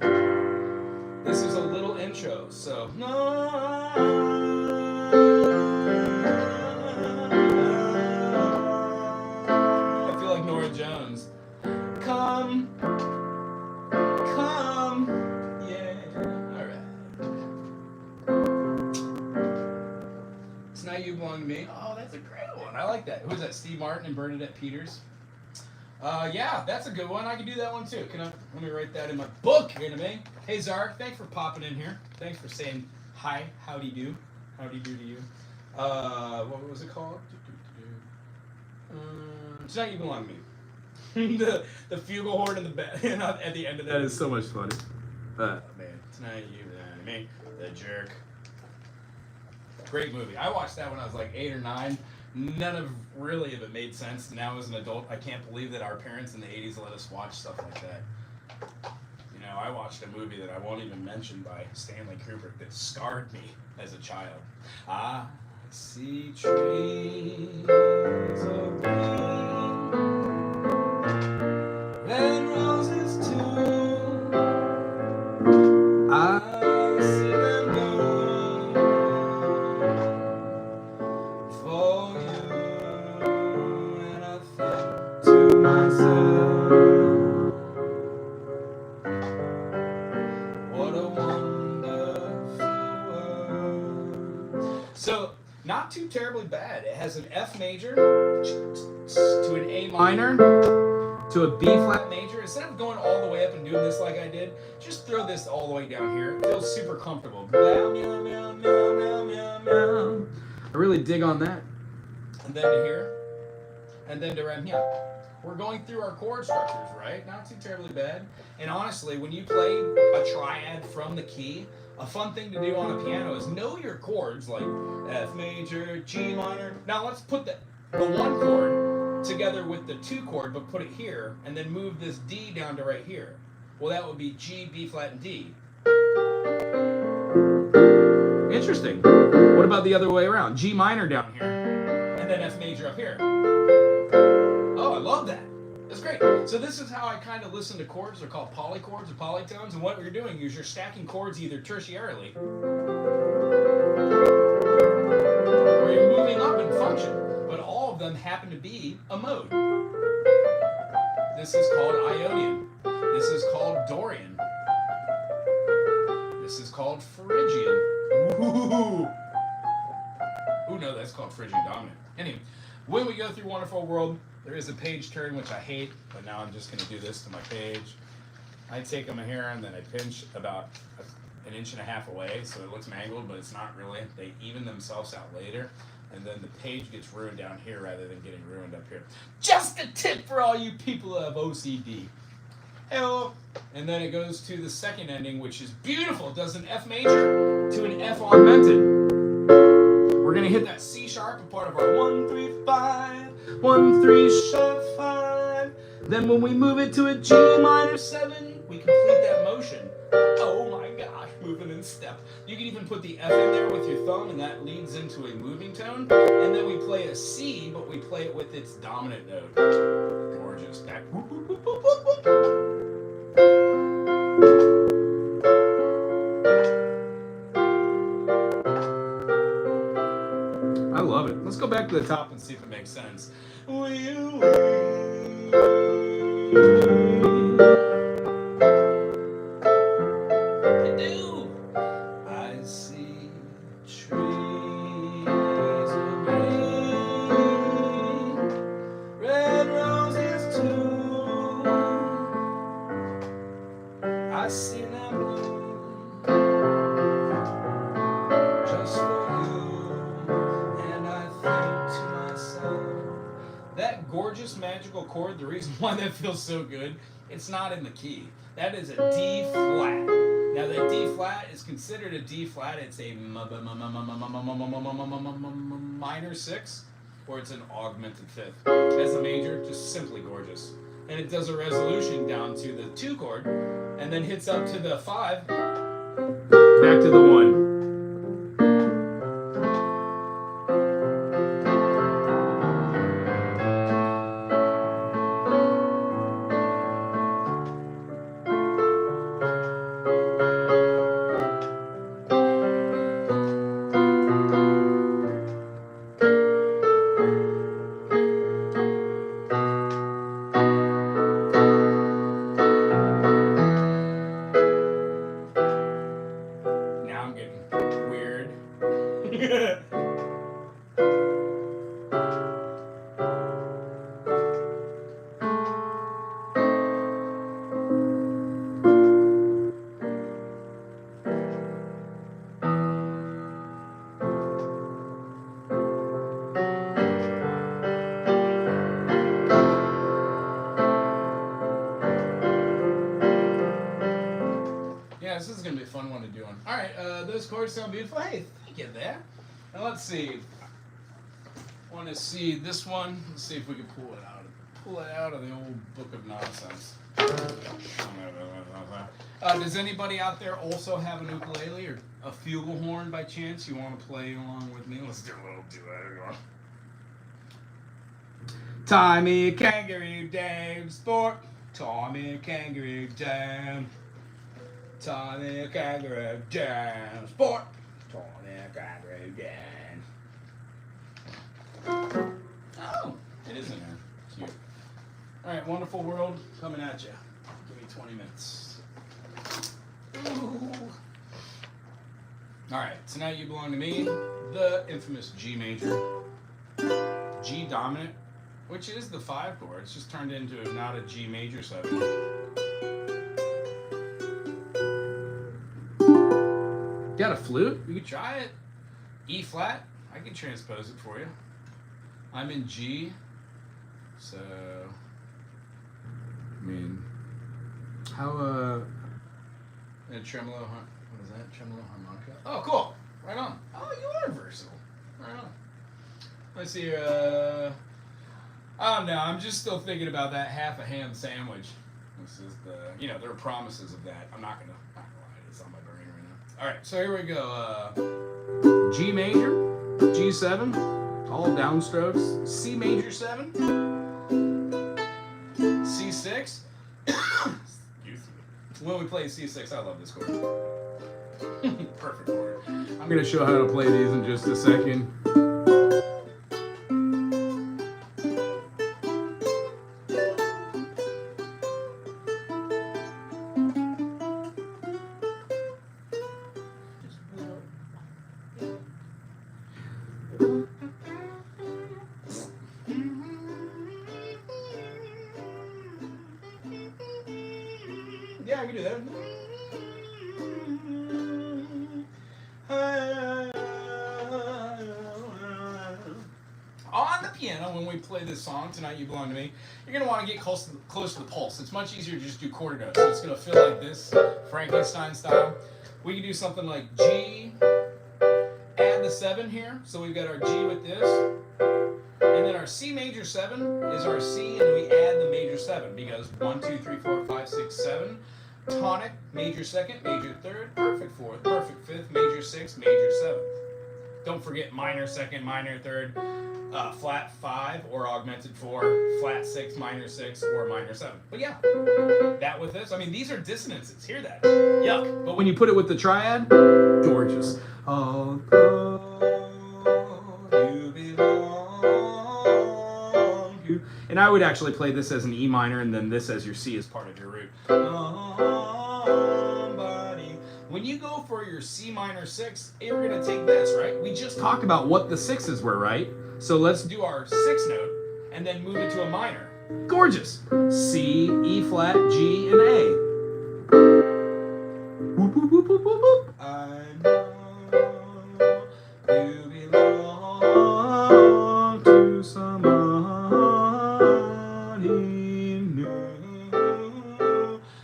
This is a little intro, so I feel like Nora Jones. Come, yeah, all right. Tonight You Belong to Me. Oh, that's a great one. I like that. Who was that? Steve Martin and Bernadette Peters. Yeah, that's a good one. I can do that one too. Let me write that in my book here in a minute. Hey Zark, thanks for popping in here. Thanks for saying hi. Howdy do. Howdy do to you. What was it called? Tonight You Belong to Me. the fugal horn in the bed at the end of that is so much fun. Man, Tonight You Belong to Me. The Jerk. Great movie. I watched that when I was like 8 or 9. None of really of it made sense. Now as an adult, I can't believe that our parents in the 80s let us watch stuff like that. You know, I watched a movie that I won't even mention by Stanley Kubrick that scarred me as a child. I see trees of green and roses too. I see them bloom for you, and I think to myself, what a wonderful world. So, not too terribly bad. It has an F major to an A minor to a B flat major. Instead of going all the way up and doing this like I did, just throw this all the way down here. It feels super comfortable. Meow, meow, meow, meow, meow, meow, meow. I really dig on that. And then to here, and then to right here. We're going through our chord structures, right? Not too terribly bad. And honestly, when you play a triad from the key, a fun thing to do on a piano is know your chords, like F major, G minor. Now let's put the 1 chord together with the 2 chord, but put it here, and then move this D down to right here. Well, that would be G, B flat, and D. Interesting. What about the other way around? G minor down here, and then F major up here. Oh, I love that. That's great. So this is how I kind of listen to chords. They're called polychords or polytones. And what you're doing is you're stacking chords either tertiarily or you're moving up in function. But all of them happen to be a mode. This is called Ionian. This is called Dorian. This is called Phrygian. Ooh. Ooh, no, that's called Phrygian dominant. Anyway, when we go through Wonderful World, there is a page turn, which I hate, but now I'm just going to do this to my page. I take them here and then I pinch about 1.5 inches away, so it looks mangled, but it's not really. They even themselves out later. and then the page gets ruined down here rather than getting ruined up here. Just a tip for all you people who have OCD. Hello. And then it goes to the second ending, which is beautiful. It does an F major to an F augmented. We're gonna hit that C sharp, a part of our 1, 3, 5, 1, 3 sharp 5. Then when we move it to a G minor 7, we complete that motion. Oh my gosh, moving in step. You can even put the F in there with your thumb, and that leads into a moving tone. And then we play a C, but we play it with its dominant note. Gorgeous. Back. Whoop, whoop, whoop, whoop, whoop, whoop. I love it. Let's go back to the top and see if it makes sense. I see trees of green, red roses too. I see them bloom just for you. And I think to myself, that gorgeous magical chord, the reason why that feels so good, it's not in the key. That is a D flat. Now that D flat is considered a D flat. It's a minor 6, or it's an augmented 5th. As a major, just simply gorgeous. And it does a resolution down to the 2 chord, and then hits up to the 5, back to the 1. This is going to be a fun one to do on. All right, those chords sound beautiful. Hey, thank you there. Now let's see. I want to see this one. Let's see if we can pull it out. Pull it out of the old book of nonsense. Does anybody out there also have an ukulele or a flugelhorn by chance you want to play along with me? Let's do a little duet. Tie me a kangaroo down, sport. Tie me a kangaroo down. Tie me a kangaroo down, sport. Tie me a kangaroo down. Oh, it is in there. Cute. All right, wonderful world coming at you. Give me 20 minutes. Ooh. All right, tonight you belong to me. The infamous G major, G dominant, which is the 5 chord. It's just turned into not a G major 7. Got a flute? You can try it. E flat. I can transpose it for you. I'm in G, so I mean, how a tremolo? What is that? Tremolo harmonica? Oh, cool. Right on. Oh, you are versatile. Right on. Let's see here. I don't know. I'm just still thinking about that half a ham sandwich. This is the, there are promises of that. I'm not gonna lie. It's on my brain right now. All right, so here we go. G major, G7, all downstrokes. C major 7, C6. When we play C6, I love this chord. Perfect chord. I'm gonna show how to play these in just a second. Yeah, I can do that. play this song, Tonight You Belong to Me, you're going to want to get close to the pulse. It's much easier to just do quarter notes. So it's going to feel like this, Frankenstein style. We can do something like G, add the 7 here. So we've got our G with this. And then our C major 7 is our C, and we add the major 7 because 1, 2, 3, 4, 5, 6, 7. Tonic, major 2nd, major 3rd, perfect 4th, perfect 5th, major 6th, major 7th. Don't forget minor 2nd, minor 3rd, flat 5 or augmented 4, flat 6, minor 6, or minor 7. But yeah, that with this, I mean, these are dissonances. Hear that? Yuck. But when you put it with the triad, gorgeous. Oh, you belong. And I would actually play this as an E minor and then this as your C as part of your root. Somebody. When you go for your C minor 6, you're going to take this, right? We just talked about what the 6s were, right? So let's do our 6th note and then move it to a minor. Gorgeous. C, E flat, G, and A. Whoop, whoop, whoop, whoop, whoop, whoop. I know you belong to somebody new,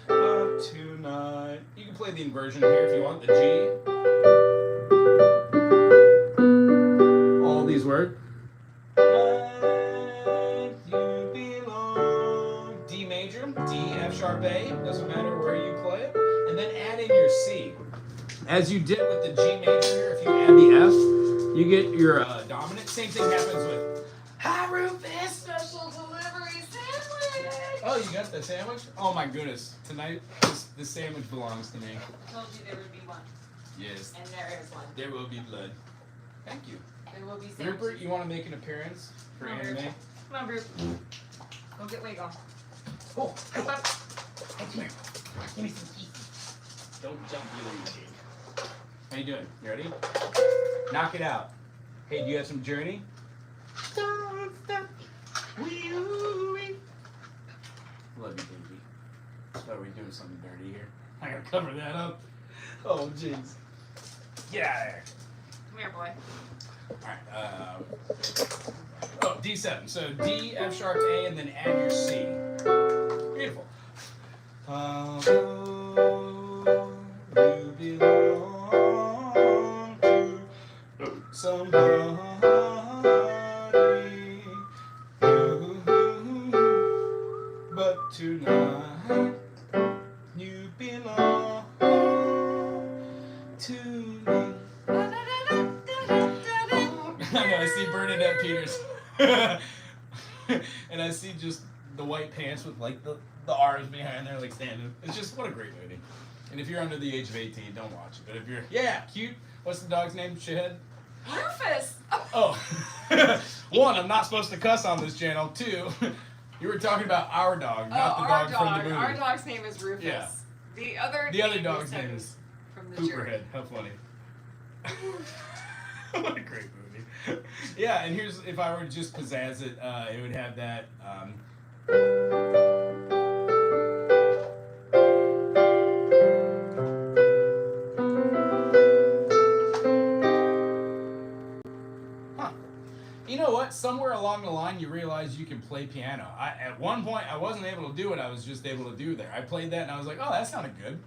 but tonight. You can play the inversion here if you want, the G. All these words. You belong. D major, D, F sharp A, doesn't matter where you play it. And then add in your C. As you did with the G major here, if you add the F, you get your dominant. Same thing happens with Hi Rufus, special delivery sandwich. Oh, you got the sandwich? Oh my goodness. Tonight, this sandwich belongs to me. I told you there would be one. Yes. And there is one. There will be blood. Thank you. There will be sandwiches. Rupert, you want to make an appearance for anime? Come on, Bruce. Go get Wago. Oh, Come on. come here. Give me some teeth. Don't jump either, you kid. How you doing? You ready? Knock it out. Hey, do you have some Journey? Don't stop. Love you, baby. Thought we were doing something dirty here. I gotta cover that up. Oh, jeez. Get out of there. Come here, boy. Alright, D7. So D, F sharp, A, and then add your C. Beautiful. You belong to somebody new, but tonight you belong to me. I know, I see Bernadette Peters. And I see just the white pants with like the R's behind there, like standing. It's just, what a great movie. And if you're under the age of 18, don't watch it. But if you're, yeah, cute. What's the dog's name? Shithead? Rufus! Oh. 1, I'm not supposed to cuss on this channel. 2, you were talking about our dog, not the dog from the movie. Our dog's name is Rufus. Yeah. The other dog's name is from the Hooperhead. How funny. What a great movie. Yeah, and here's, if I were to just pizzazz it, it would have that. You know what? Somewhere along the line, you realize you can play piano. At one point, I wasn't able to do what I was just able to do there. I played that, and I was like, oh, that sounded good.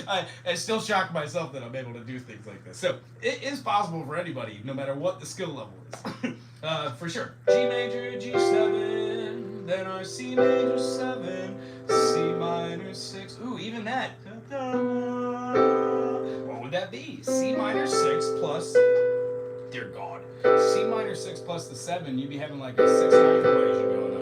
I still shock myself that I'm able to do things like this. So it is possible for anybody, no matter what the skill level is. For sure. G major, G7, then our C major 7, C minor 6. Ooh, even that. What would that be? C minor 6 plus... Dear God. C minor 6 plus the 7, you'd be having like a 6-9 equation going on.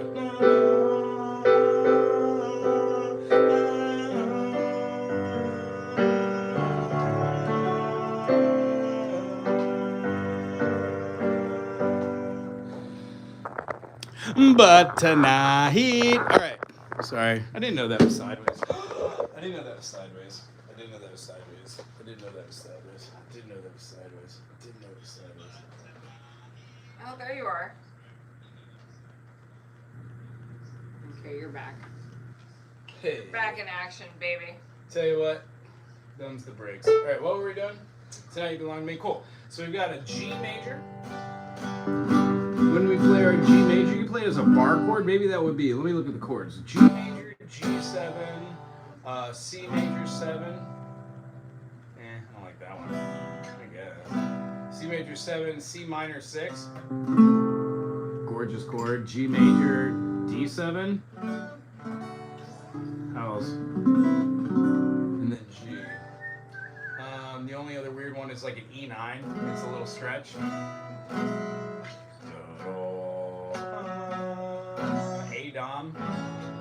But tonight. Alright. Sorry. I didn't know that was sideways. I didn't know that was sideways. I didn't know that was sideways. I didn't know that was sideways. I didn't know that was sideways. I didn't know it was sideways. Oh, there you are. Okay, you're back. Hey. Back in action, baby. Tell you what, thumbs the brakes. All right, what were we doing? Tonight You Belong to Me. Cool. So we've got a G major. When we play our G major, you play it as a bar chord. Maybe that would be. Let me look at the chords. G major, G7, C major 7. I don't like that one. I guess. C major 7, C minor 6. Gorgeous chord. G major, D7. How else? And then G. The only other weird one is like an E9. It's a little stretch. A Dom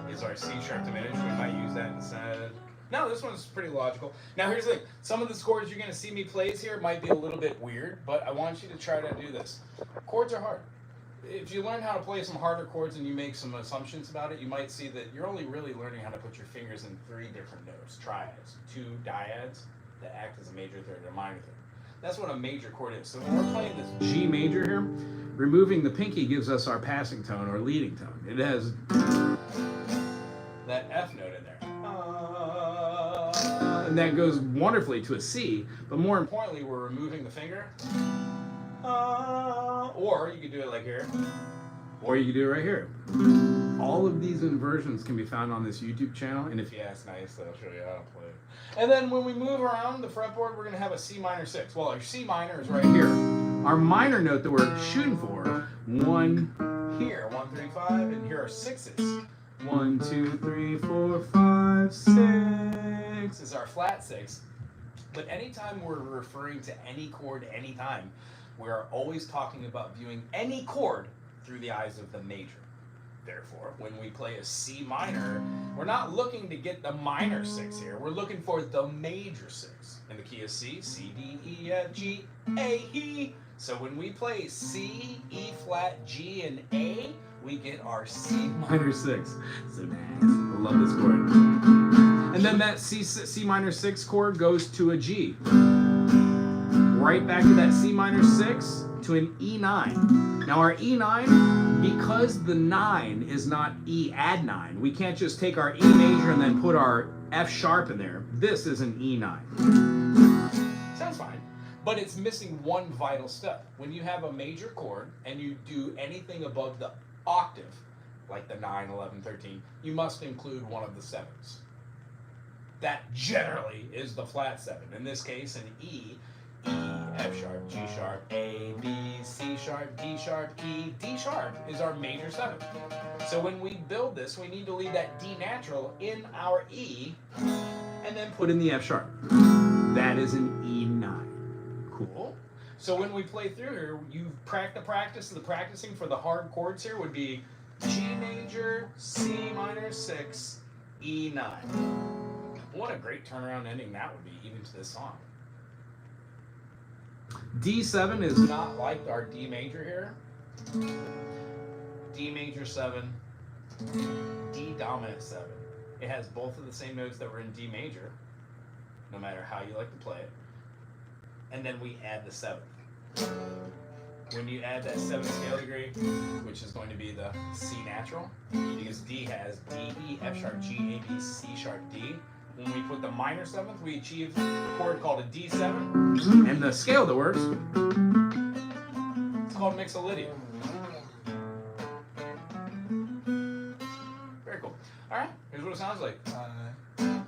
is our C sharp diminished. We might use that instead. No, this one's pretty logical. Now here's the thing. Some of the chords you're going to see me plays here might be a little bit weird, but I want you to try to do this. Chords are hard. If you learn how to play some harder chords and you make some assumptions about it, you might see that you're only really learning how to put your fingers in 3 different notes, triads, 2 dyads that act as a major third or a minor third. That's what a major chord is. So when we're playing this G major here, removing the pinky gives us our passing tone or leading tone. It has that F note in there. And that goes wonderfully to a C, but more importantly, we're removing the finger. Or you could do it like here, or you could do it right here. All of these inversions can be found on this YouTube channel, and if you ask nicely, I'll show you how to play it. And then when we move around the fretboard, we're going to have a C minor 6. Well, our C minor is right here. Our minor note that we're shooting for, 1 here, 1, 3, 5, and here are 6s. 1, 2, 3, 4, 5, 6 is our flat 6. But anytime we're referring to any chord anytime, we are always talking about viewing any chord through the eyes of the major. Therefore, when we play a C minor, we're not looking to get the minor 6 here. We're looking for the major 6 in the key of C, C, D, E, F, G, A, E. So when we play C, E flat, G, and A, we get our C minor 6. So nice. I love this chord. And then that C minor 6 chord goes to a G. Right back to that C minor 6 to an E9. Now our E9, because the 9 is not E add 9, we can't just take our E major and then put our F sharp in there. This is an E9. Sounds fine, but it's missing one vital step. When you have a major chord and you do anything above the octave, like the 9, 11, 13, you must include one of the 7s. That generally is the flat 7. In this case, an E, E, F sharp, G sharp, A, B, C sharp, D sharp, E, D sharp is our major 7. So when we build this, we need to leave that D natural in our E and then put in the F sharp. That is an E9. Cool. So when we play through here, you the practicing for the hard chords here would be G major, C minor 6, E9. What a great turnaround ending that would be even to this song. D7 is not like our D major here. D major 7, D dominant 7. It has both of the same notes that were in D major, no matter how you like to play it. And then we add the 7th. When you add that 7th scale degree, which is going to be the C natural, because D has D, E, F sharp, G, A, B, C sharp, D. When we put the minor 7th, we achieve a chord called a D7. And the scale that works, it's called mixolydian. Very cool. All right, here's what it sounds like. You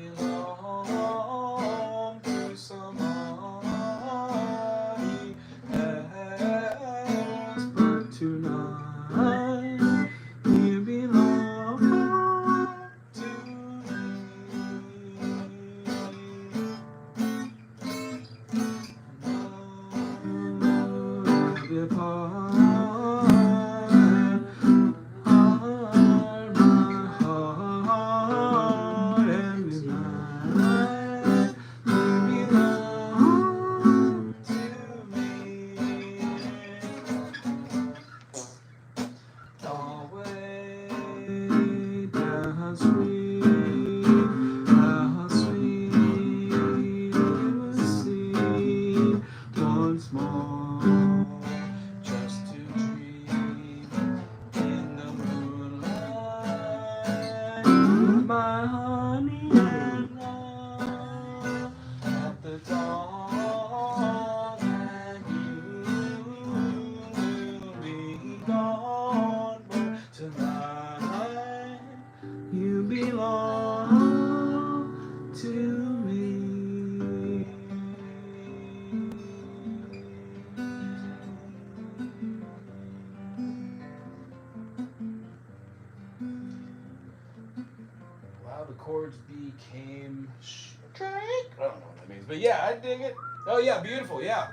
belong to somebody else, but tonight you belong to me. chords became strike. I don't know what that means, but yeah, I dig it. Oh yeah, beautiful, yeah.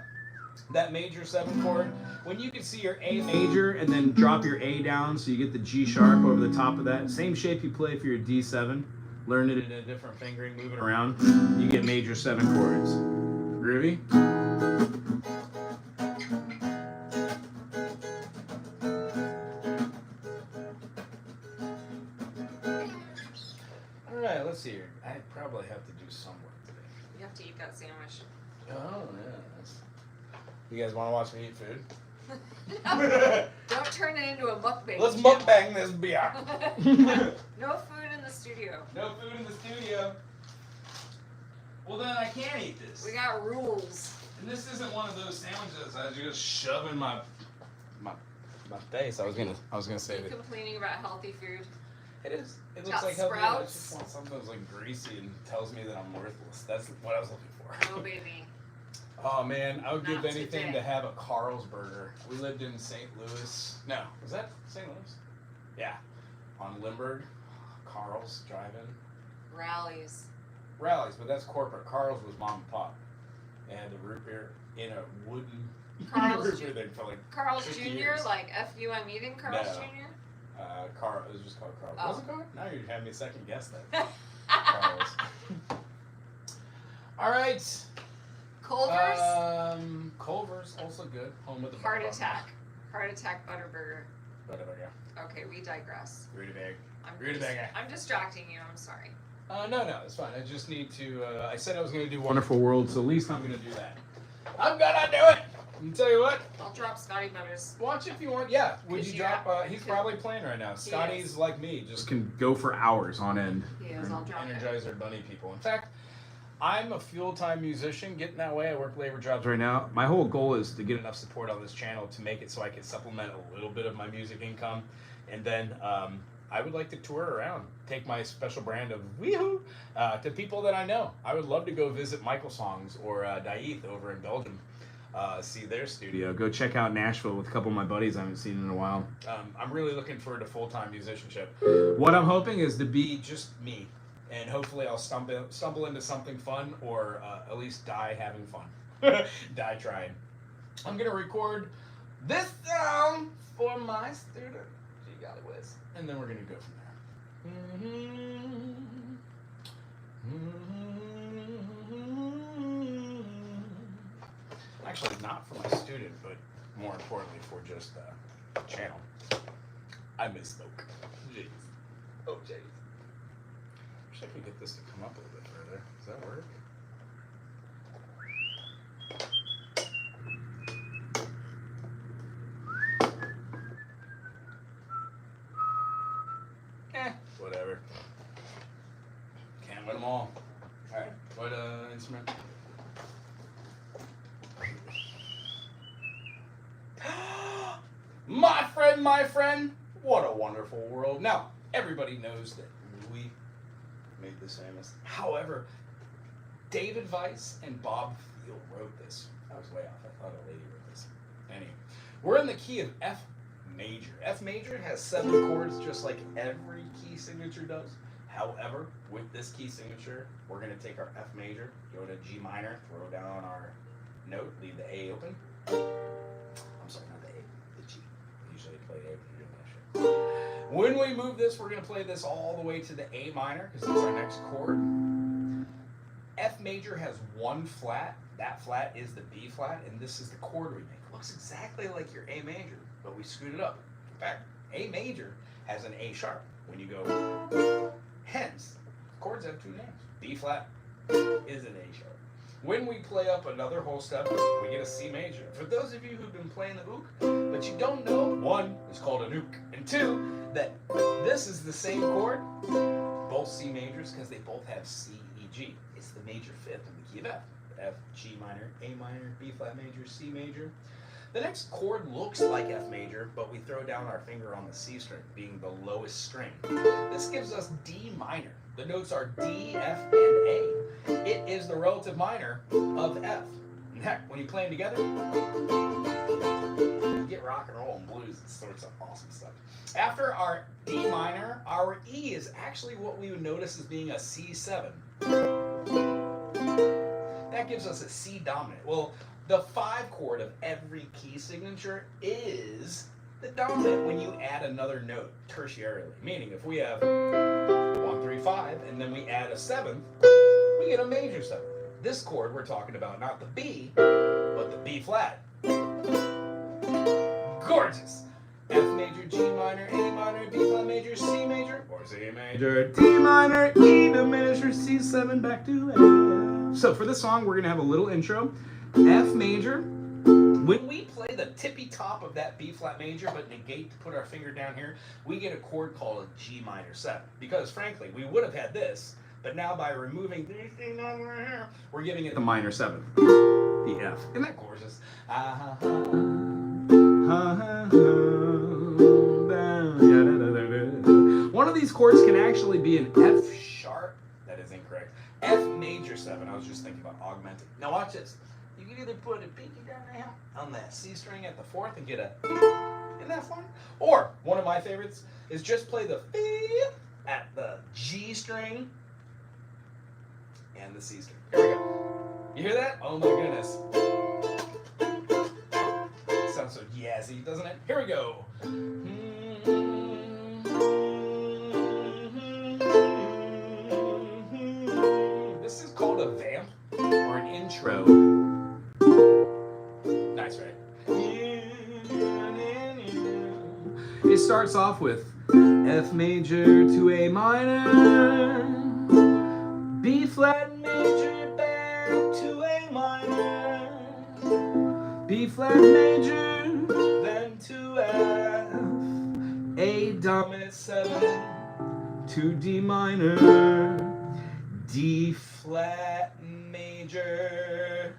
That major 7 chord, when you can see your A major and then drop your A down so you get the G sharp over the top of that. Same shape you play for your D7. Learn it in a different fingering, move it around. You get major 7 chords. Groovy? Alright, let's see here. I probably have to do some work today. You have to eat that sandwich. Oh, yeah. You guys want to watch me eat food? Don't turn it into a mukbang. Let's channel. mukbang this beer. No food in the studio. No food in the studio. Well, then I can't eat this. We got rules. And this isn't one of those sandwiches I just shove in my face. I was gonna say You that. complaining about healthy food? It is. It Got looks like healthy. I Sprouts? just want something that's like greasy and tells me that I'm worthless. That's what I was looking for. No, baby. Oh man, I would give Not anything today. to have a Carl's burger. We lived in St. Louis. No, was that St. Louis? Yeah, on Limburg. Carl's drive-in. Rallies. Rallies, but that's corporate. Carl's was mom and pop. They had the root beer in a wooden Carl's root Ju- beer thing for like Carl's 50 Jr. years. Like FUM eating Carl's No. Jr. Carl. It was just called Carl's. Oh. Was it called? Now you're having me second guess that. Carl's. All right. Culver's. Culver's also good. Home of the Heart Butter attack. Heart attack Butterburger. Burger. Okay, we digress. Rutabaga. I'm, Rutabaga. I'm distracting you. I'm sorry. No, it's fine. I just need to. I said I was going to do Wonderful World, so at least I'm going to do that. I'm gonna do it. And tell you what, I'll drop Scotty Butters. watch if you want. Yeah, would Could you you drop? drop- He's could- probably playing right now. Scotty's is. like me, just can go for hours on end. He is. I'll drop it. Energizer Bunny people. In fact, I'm a full-time musician. Getting that way, I work labor jobs right now. My whole goal is to get enough support on this channel to make it so I can supplement a little bit of my music income, and then I would like to tour around, take my special brand of weehoo to people that I know. I would love to go visit Michael Songs or Daith over in Belgium. See their studio. Go check out Nashville with a couple of my buddies I haven't seen in a while. I'm really looking forward to full-time musicianship. What I'm hoping is to be just me, and hopefully I'll stumble into something fun, or at least die having fun. Die trying. I'm gonna record this song for my student, G Golly Whiz, and then we're gonna go from there. Actually, not for my student, but more importantly for just the channel. I misspoke. Jeez. Oh, jeez. Wish I could get this to come up a little bit further. Does that work? Whatever. Can't win them all. Alright, what instrument? My friend, what a wonderful world. Now, everybody knows that Louis made this famous. However, David Weiss and Bob Thiel wrote this. I was way off. I thought a lady wrote this. Anyway, we're in the key of F major. F major has 7 chords just like every key signature does. However, with this key signature, we're going to take our F major, go to G minor, throw down our note, leave the A open. I'm sorry, not the A, the G. I usually play A when you're doing that shit. When we move this, we're going to play this all the way to the A minor, because that's our next chord. F major has 1 flat. That flat is the B flat, and this is the chord we make. It looks exactly like your A major, but we screwed it up. In fact, A major has an A sharp when you go. Hence, chords have 2 names. B flat is an A sharp. When we play up another whole step, we get a C major. For those of you who've been playing the ook, but you don't know, 1 is called an ook, and 2, that this is the same chord, both C majors, because they both have C, E, G. It's the major 5th in the key of F. F, G minor, A minor, B flat major, C major. The next chord looks like F major, but we throw down our finger on the C string, being the lowest string. This gives us D minor. The notes are D, F, and A. It is the relative minor of F. And heck, when you play them together, you get rock and roll and blues and sorts of awesome stuff. After our D minor, our E is actually what we would notice as being a C7. That gives us a C dominant. Well, the 5 chord of every key signature is the dominant when you add another note tertiarily. Meaning if we have 1, 3, 5, and then we add a 7th, we get a major 7th. This chord we're talking about, not the B, but the B flat. Gorgeous. F major, G minor, A minor, B flat major, C major, or C major, D minor, E diminished, or C7 back to F. So for this song, we're gonna have a little intro. F major. When we play the tippy top of that B flat major, but negate to put our finger down here, we get a chord called a G minor 7. Because frankly, we would have had this, but now by removing these things over here, we're giving it the minor 7th. The F. Isn't that gorgeous? One of these chords can actually be an F sharp. That is incorrect. F major 7. I was just thinking about augmenting. Now watch this. You can either put a pinky down there on that C string at the 4th and get a in that form, or one of my favorites is just play the fifth at the G string and the C string. Here we go. You hear that? Oh my goodness. Sounds so jazzy, doesn't it? Here we go. This is called a vamp or an intro. Nice, right? It starts off with F major to A minor, B flat major back to A minor, B flat major, then to F, A dominant 7 to D minor, D flat major.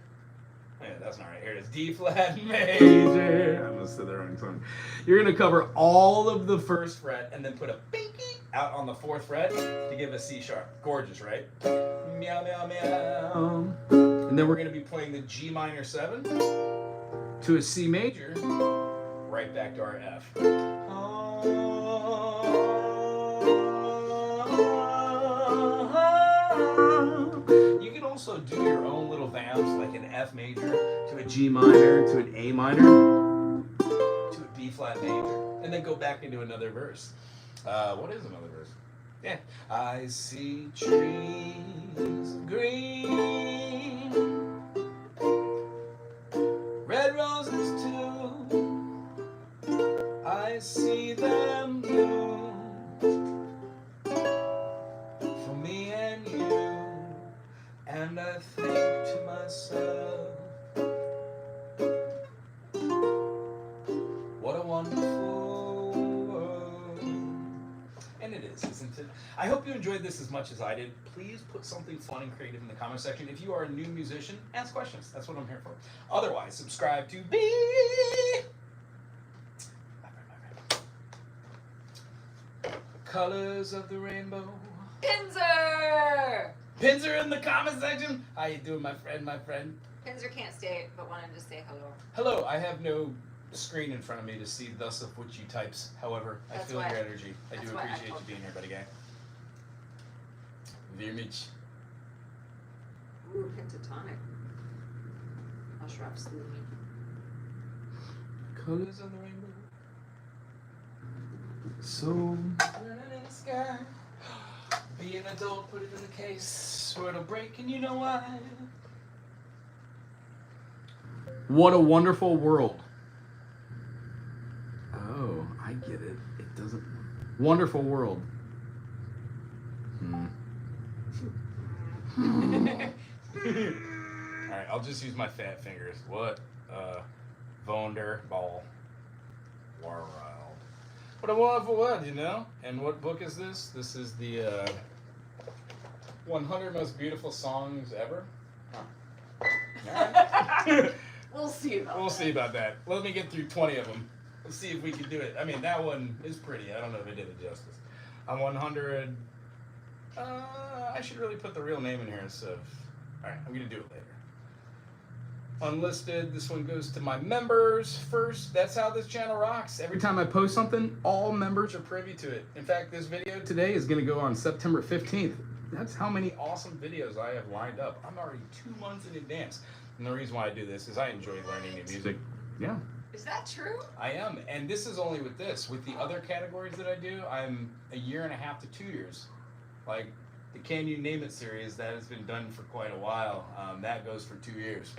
Yeah, that's not right. Here it is. D flat major. I must have said the wrong tone. You're going to cover all of the 1st fret and then put a pinky out on the 4th fret to give a C sharp. Gorgeous, right? Meow, meow, meow. And then we're going to be playing the G minor 7 to a C major, right back to our F. You can also do your own little vamps, like an F major to a G minor to an A minor to a B flat major, and then go back into another verse. What is another verse? Yeah. I see trees of green, red roses too. I see them bloom for me and you. And I think to myself, what a wonderful world. And it is, isn't it? I hope you enjoyed this as much as I did. Please put something fun and creative in the comment section. If you are a new musician, ask questions. That's what I'm here for. Otherwise, subscribe to be... Colors of the rainbow. Pinzer! Pinzer in the comment section. How you doing, my friend, Pinzer can't stay, but wanted to say hello. Hello, I have no screen in front of me to see thus of which you types. However, I feel your energy. I do appreciate you being here, buddy guy. Very much. Ooh, pentatonic. Ashraf's looming. Colors of the rainbow. So burning in the sky. Be an adult, put it in the case, or it'll break, and you know why. What a wonderful world. Oh, I get it. It doesn't. Wonderful world. Alright, I'll just use my fat fingers. What? Wunderball. World. What a wonderful world, you know? And what book is this? This is the 100 Most Beautiful Songs Ever. Huh. We'll see about that. We'll see about that. Let me get through 20 of them. Let's see if we can do it. I mean, that one is pretty. I don't know if it did it justice. On 100... I should really put the real name in here instead of... Alright, I'm going to do it later. unlisted. This one goes to my members first. That's how this channel rocks. Every time I post something, all members are privy to it. In fact, this video today is going to go on September 15th. That's how many awesome videos I have lined up. I'm already 2 months in advance. And the reason why I do this is I enjoy learning new music. Yeah. Is that true? I am. And this is only with this. With the other categories that I do, I'm 1.5 years to 2 years. Like the Can You Name It series, that has been done for quite a while. That goes for 2 years.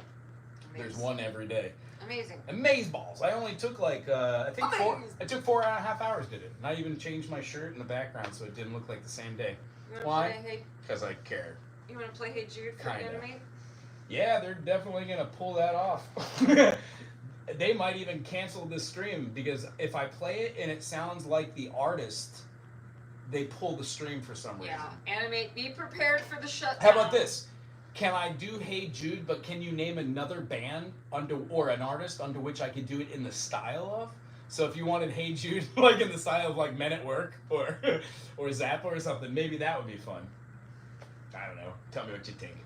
Amazing. There's one every day. Amazing. Amazeballs. I only took like I think four. Amazing. I took 4.5 hours. Did it? And I even changed my shirt in the background so it didn't look like the same day. Why? Because I cared. You want to play Hey Jude for Kinda. Animate? Yeah, they're definitely gonna pull that off. They might even cancel this stream because if I play it and it sounds like the artist, they pull the stream for some reason. Yeah. Animate. Be prepared for the shutdown. How about this? Can I do Hey Jude, but can you name another band or an artist under which I could do it in the style of? So if you wanted Hey Jude, like in the style of like Men at Work or Zappa or something, maybe that would be fun. I don't know. Tell me what you think.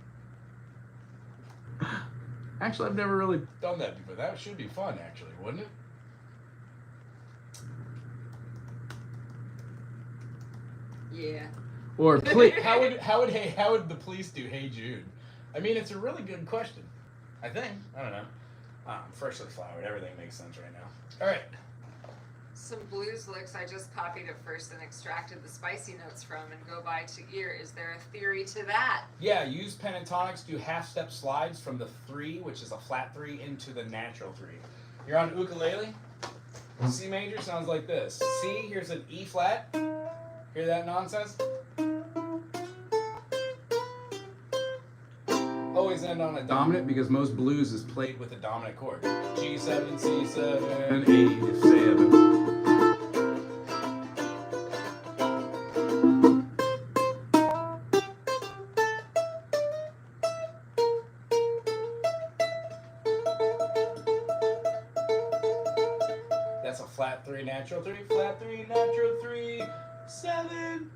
Actually, I've never really done that before. That should be fun, actually, wouldn't it? Yeah. Or how would the police do Hey Jude? I mean, it's a really good question. I think. I don't know. I'm freshly flowered. Everything makes sense right now. All right. Some blues licks I just copied at first and extracted the spicy notes from and go by to ear. Is there a theory to that? Yeah, use pentatonics, do half-step slides from the 3, which is a flat 3, into the natural 3. You're on ukulele. C major sounds like this. C, here's an E flat. Hear that nonsense? Always end on a dominant because most blues is played with a dominant chord. G7, C7, E7. That's a flat 3, natural 3, flat 3, natural 3, 7.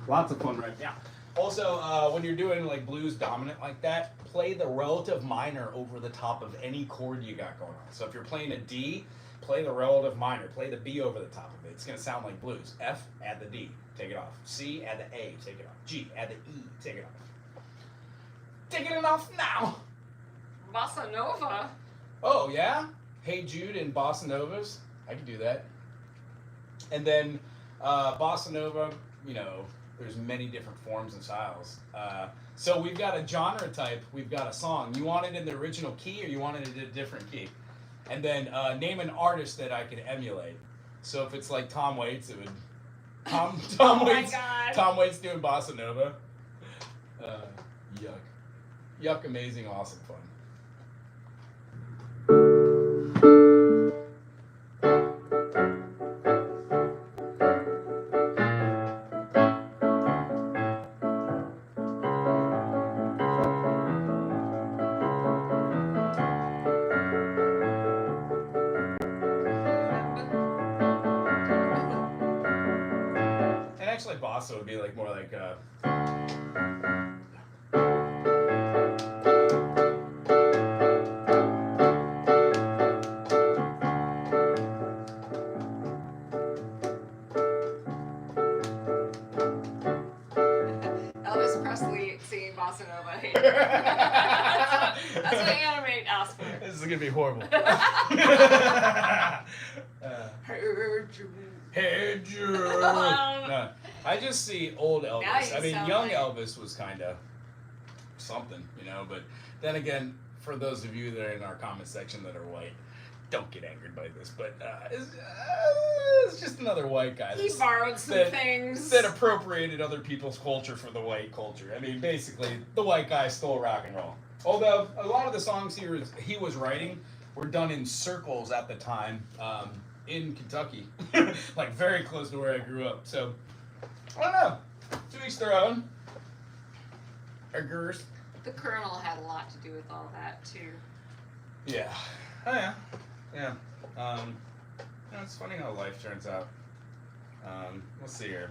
Lots of fun right now. Also, when you're doing like blues dominant like that, play the relative minor over the top of any chord you got going on. So if you're playing a D, play the relative minor. Play the B over the top of it. It's going to sound like blues. F, add the D, take it off. C, add the A, take it off. G, add the E, take it off. Taking it off now. Bossa Nova. Oh, yeah? Hey Jude and Bossa Novas. I can do that. And then Bossa Nova, you know, there's many different forms and styles. So we've got a genre type, we've got a song. You want it in the original key or you want it in a different key? And then name an artist that I could emulate. So if it's like Tom Waits, it would... Tom Oh Waits. my God. Tom Waits doing Bossa Nova. Yuck. Yuck, amazing, awesome fun. And actually Bossa would be like more like Elvis Presley singing Bossa Nova. Hey. That's what Animate asked for. This is gonna be horrible. Hey Jude. No, I just see old Now Elvis. you I mean, sound young like- Elvis was kind of something, you know. But then again, for those of you that are in our comment section that are white, don't get angered by this. But it's just another white guy. He borrowed some things. That appropriated other people's culture for the white culture. I mean, basically, the white guy stole rock and roll. Although a lot of the songs he was writing were done in circles at the time in Kentucky, like very close to where I grew up. So I don't know. To each their own. Agurs. The Colonel had a lot to do with all that too. Yeah. Oh yeah. Yeah. You know, it's funny how life turns out. Let's see here.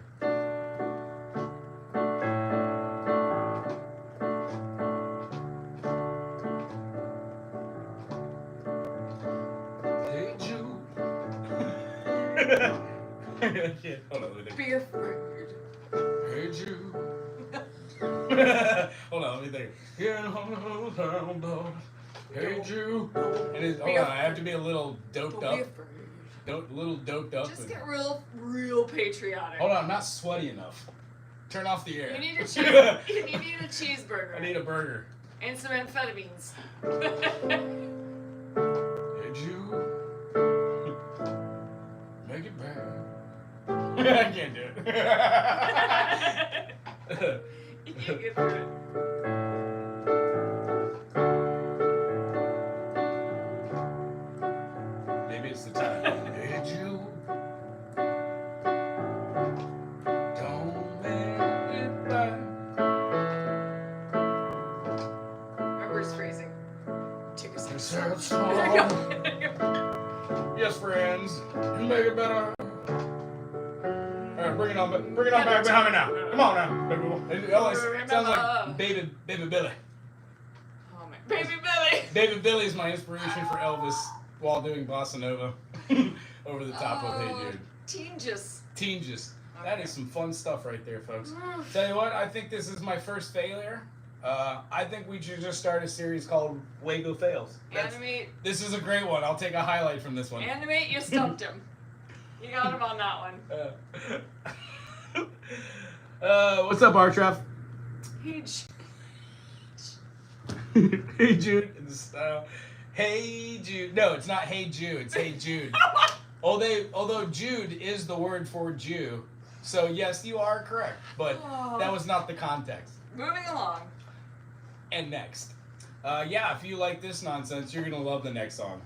Hold on, let me think. Be afraid. Hey Jude. Hold on, let me think. Hey Jude. And it's, hold on, I have to be a little doped Don't be up. afraid. Little doped up. Just get real patriotic. Hold on, I'm not sweaty enough. Turn off the air. You need a cheeseburger. I need a burger. And some amphetamines. Hey Jude. Make it bad. I can't do it. You can get through it. Maybe it's the time. Hey Jude. Don't make it bad. My worst phrasing. Take a It's sip. so There you go. Yes, friends. Make it better. All right, bring it on back behind me now. Come on now, baby boy. It always sounds like Baby Billy. Oh my, Baby Billy. Baby Billy is my inspiration for Elvis while doing bossa nova over the top of Hey Jude. Teen Just. That is some fun stuff right there, folks. Tell you what, I think this is my first failure. I think we should just start a series called Wago Fails. Animate. This is a great one. I'll take a highlight from this one. Animate, you stumped him. You got him on that one. What's up, Artref? Hey, Hey Jude in the style. Hey Jude. No, it's not Hey Jude. It's Hey Jude. Although Jude is the word for Jew, so yes, you are correct. But that was not the context. Moving along. And next, yeah, if you like this nonsense, you're gonna love the next song.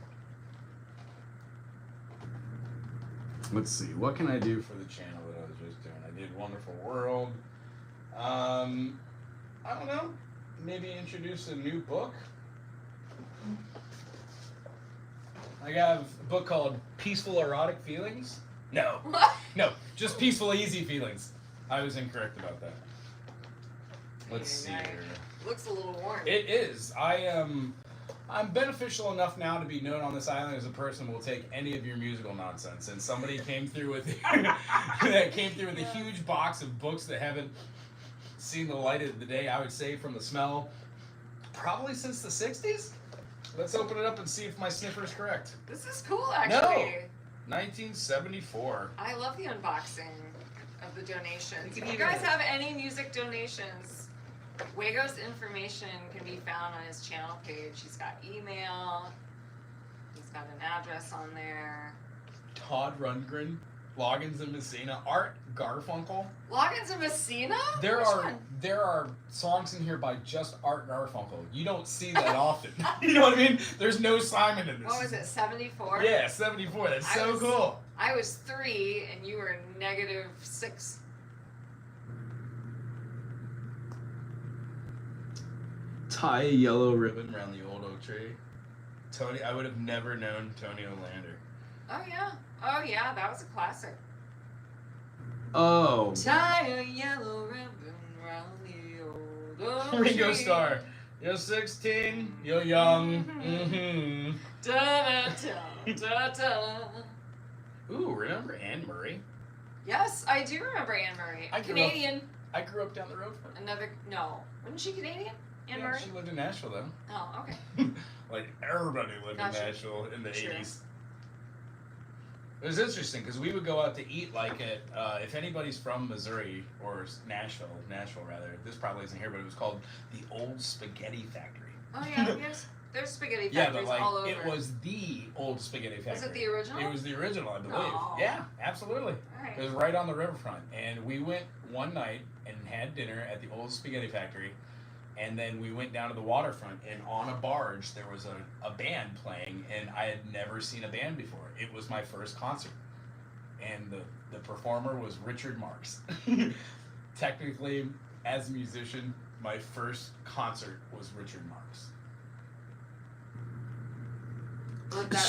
Let's see, what can I do for the channel that I was just doing? I did Wonderful World. I don't know. Maybe introduce a new book. I have a book called Peaceful Erotic Feelings. No, just Peaceful Easy Feelings. I was incorrect about that. Let's see here. Looks a little warm. It is. I'm beneficial enough now to be known on this island as a person who will take any of your musical nonsense. And somebody came through with a huge box of books that haven't seen the light of the day, I would say, from the smell, probably since the 60s. Let's open it up and see if my sniffer is correct. This is cool, actually. No, 1974. I love the unboxing of the donations. You If you guys have any music donations, Wago's information can be found on his channel page. He's got email. He's got an address on there. Todd Rundgren, Loggins and Messina, Art Garfunkel. Loggins and Messina? There Which are one? there are songs in here by just Art Garfunkel. You don't see that often. You know what I mean? There's no Simon in this. What was it, 74? Yeah, 74. That's so cool. I was 3 and you were -6. Tie a yellow ribbon around the old oak tree. Tony, I would have never known Tony Olander. Oh yeah, that was a classic. Oh. Tie a yellow ribbon round the old oak Ringo tree. Starr. You're 16, you're young. Mm-hmm. Da da da da. Ooh, remember Anne Murray? Yes, I do remember Anne Murray. Canadian. I grew up down the road from her. Wasn't she Canadian? Anne Yeah, Murray? she lived in Nashville though. Oh, okay. Like everybody lived Gotcha. in Nashville in the Sure. 80s. It was interesting because we would go out to eat like at, if anybody's from Missouri or Nashville rather, this probably isn't here, but it was called the Old Spaghetti Factory. Oh yeah, yes. There's spaghetti Yeah, factories but like all over. it was the Old Spaghetti Factory. Was it the original? It was the original, I believe. Oh. Yeah, absolutely. Alright. It was right on the riverfront, and we went one night and had dinner at the Old Spaghetti Factory. And then we went down to the waterfront, and on a barge there was a band playing, and I had never seen a band before. It was my first concert, and the performer was Richard Marx. Technically, as a musician, my first concert was Richard Marx.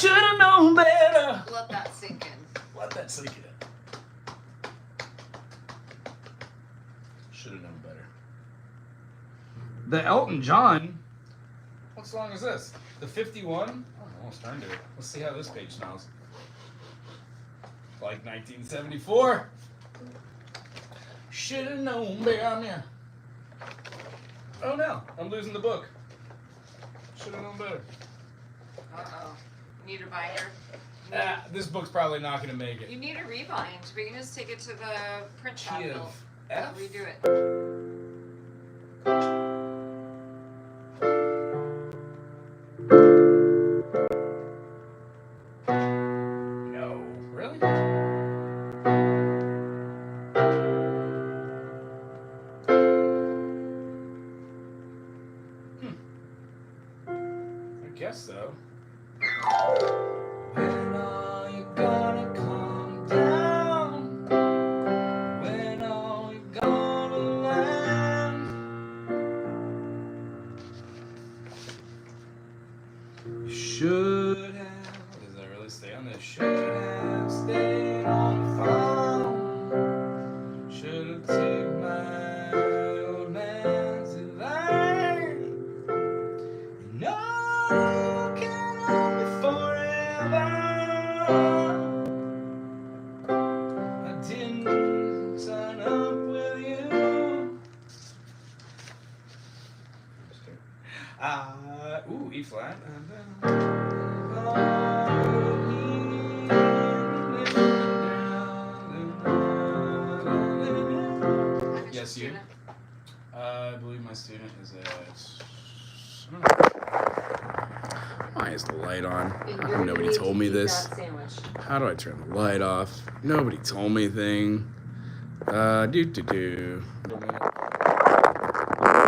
Should have known better. Let that sink in. Let that sink in. Should have known better. The Elton John. What song is this? The 51? Oh, I'm almost turned to it. Let's see how this page smells. like 1974. Should've known better. Oh no, I'm losing the book. Should've known better. Uh-oh. Need a binder? This book's probably not gonna make it. You need a rebind. We can just take it to the print shop. Key They'll of F? redo it. No. Really? I guess so. When are you gonna come down? When are you gonna land? You should have. Does that really stay on this? Should have stayed on the phone. Should have taken my old man's advice. No, can hold me forever. I didn't sign up with you. Ooh, E flat. Yes, you. I believe my student is at. Why is the light on? Nobody told me this. How do I turn the light off? Nobody told me anything.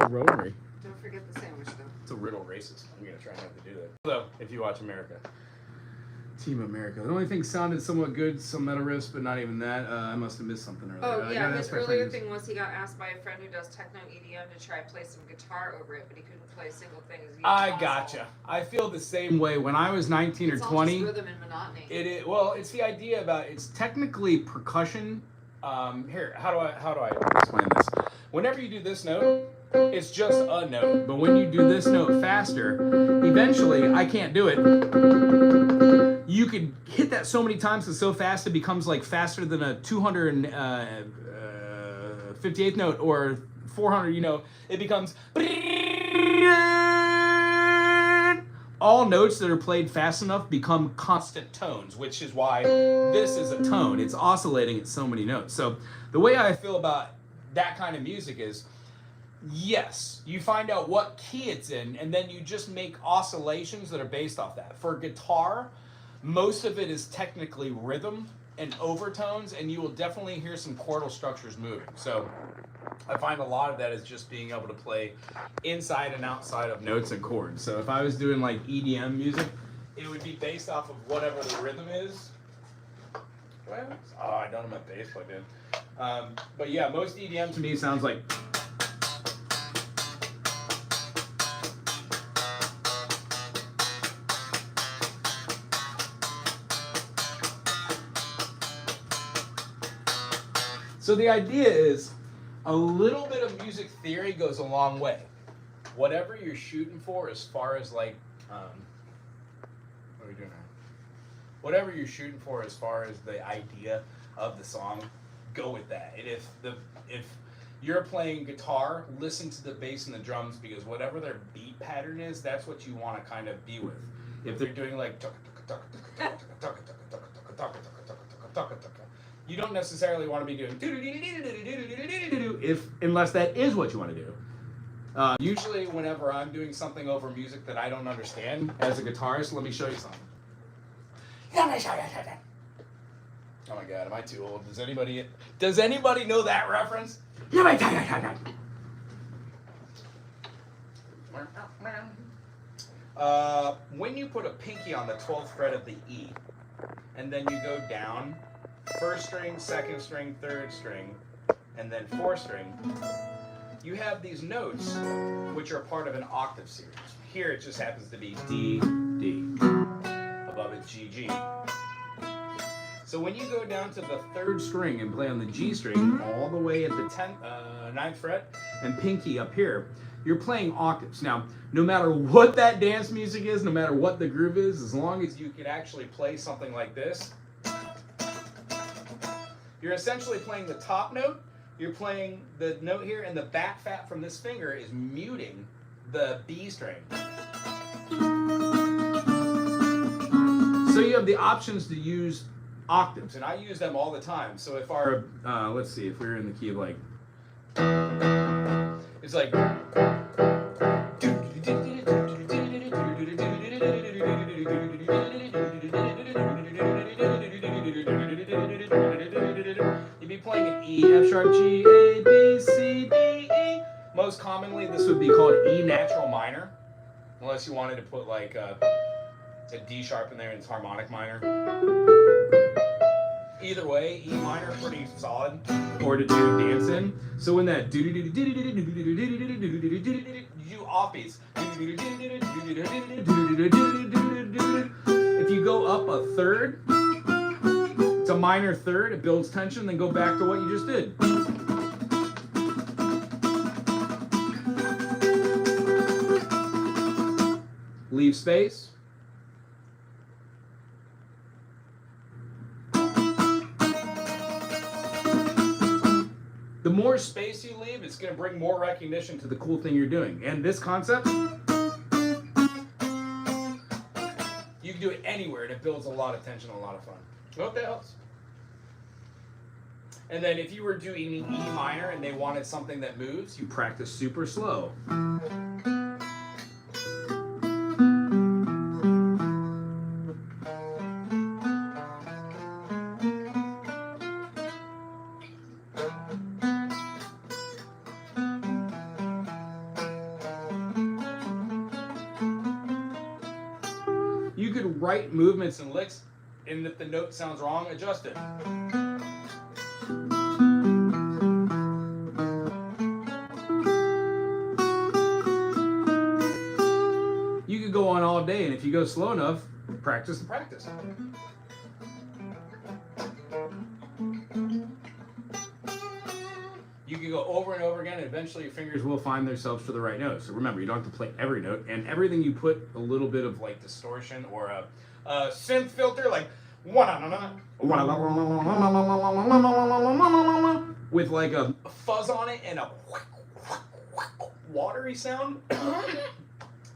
Rotary. Don't forget the sandwich, though. It's a riddle racist. I'm gonna try not to do that. Although, if you watch America. Team America. The only thing sounded somewhat good, some metal riffs, but not even that. I must have missed something earlier. Oh, yeah, his earlier thing was he got asked by a friend who does techno EDM to try play some guitar over it, but he couldn't play a single thing. I gotcha. I feel the same way. When I was 19 or 20, all just rhythm and monotony. it is, well, it's the idea about, it's technically percussion. Here, how do I explain this? Whenever you do this note, it's just a note. But when you do this note faster, eventually, I can't do it. You could hit that so many times and so fast it becomes like faster than a 258th note or 400, you know, it becomes all notes that are played fast enough become constant tones, which is why this is a tone. It's oscillating at so many notes. So the way I feel about that kind of music is, yes, you find out what key it's in, and then you just make oscillations that are based off that. For guitar, most of it is technically rhythm and overtones, and you will definitely hear some chordal structures moving. So I find a lot of that is just being able to play inside and outside of notes and chords. So if I was doing like EDM music, it would be based off of whatever the rhythm is. Well, I don't have my bass plugged in. But yeah, most EDM to me sounds like. So the idea is, a little bit of music theory goes a long way. Whatever you're shooting for, as far as like, what are we doing now? Whatever you're shooting for, as far as the idea of the song, go with that. And if you're playing guitar, listen to the bass and the drums, because whatever their beat pattern is, that's what you want to kind of be with. If they're doing like you don't necessarily want to be doing unless that is what you want to do. Usually whenever I'm doing something over music that I don't understand as a guitarist, let me show you something. Oh my god, am I too old? Does anybody know that reference? When you put a pinky on the 12th fret of the E, and then you go down, first string, second string, third string, and then fourth string, you have these notes which are part of an octave series. Here it just happens to be D, D. Above it, G, G. So when you go down to the third string and play on the G string all the way at the 9th fret and pinky up here, you're playing octaves. Now, no matter what that dance music is, no matter what the groove is, as long as you can actually play something like this, You're essentially playing the top note, you're playing the note here, and the back fat from this finger is muting the B string. So you have the options to use octaves, and I use them all the time. So if our, let's see, if we're in the key of like, it's like, you'd be playing an E, F sharp, G, A, B, C, D, E. Most commonly, this would be called E natural minor, unless you wanted to put like a D sharp in there and it's harmonic minor. Either way, E minor is pretty solid, or to do dance in. So when that you do offbeats. If you go up a third, it's a minor third, it builds tension, then go back to what you just did. Leave space. The more space you leave, it's going to bring more recognition to the cool thing you're doing. And this concept, you can do it anywhere, and it builds a lot of tension, a lot of fun. I hope that helps. And then if you were doing E minor and they wanted something that moves, you practice super slow. You could write movements and licks, and if the note sounds wrong, adjust it. You could go on all day, and if you go slow enough, practice and practice. You can go over and over again, and eventually your fingers will find themselves to the right note. So remember, you don't have to play every note, and everything you put a little bit of like distortion or a synth filter, like with like a fuzz on it and a watery sound,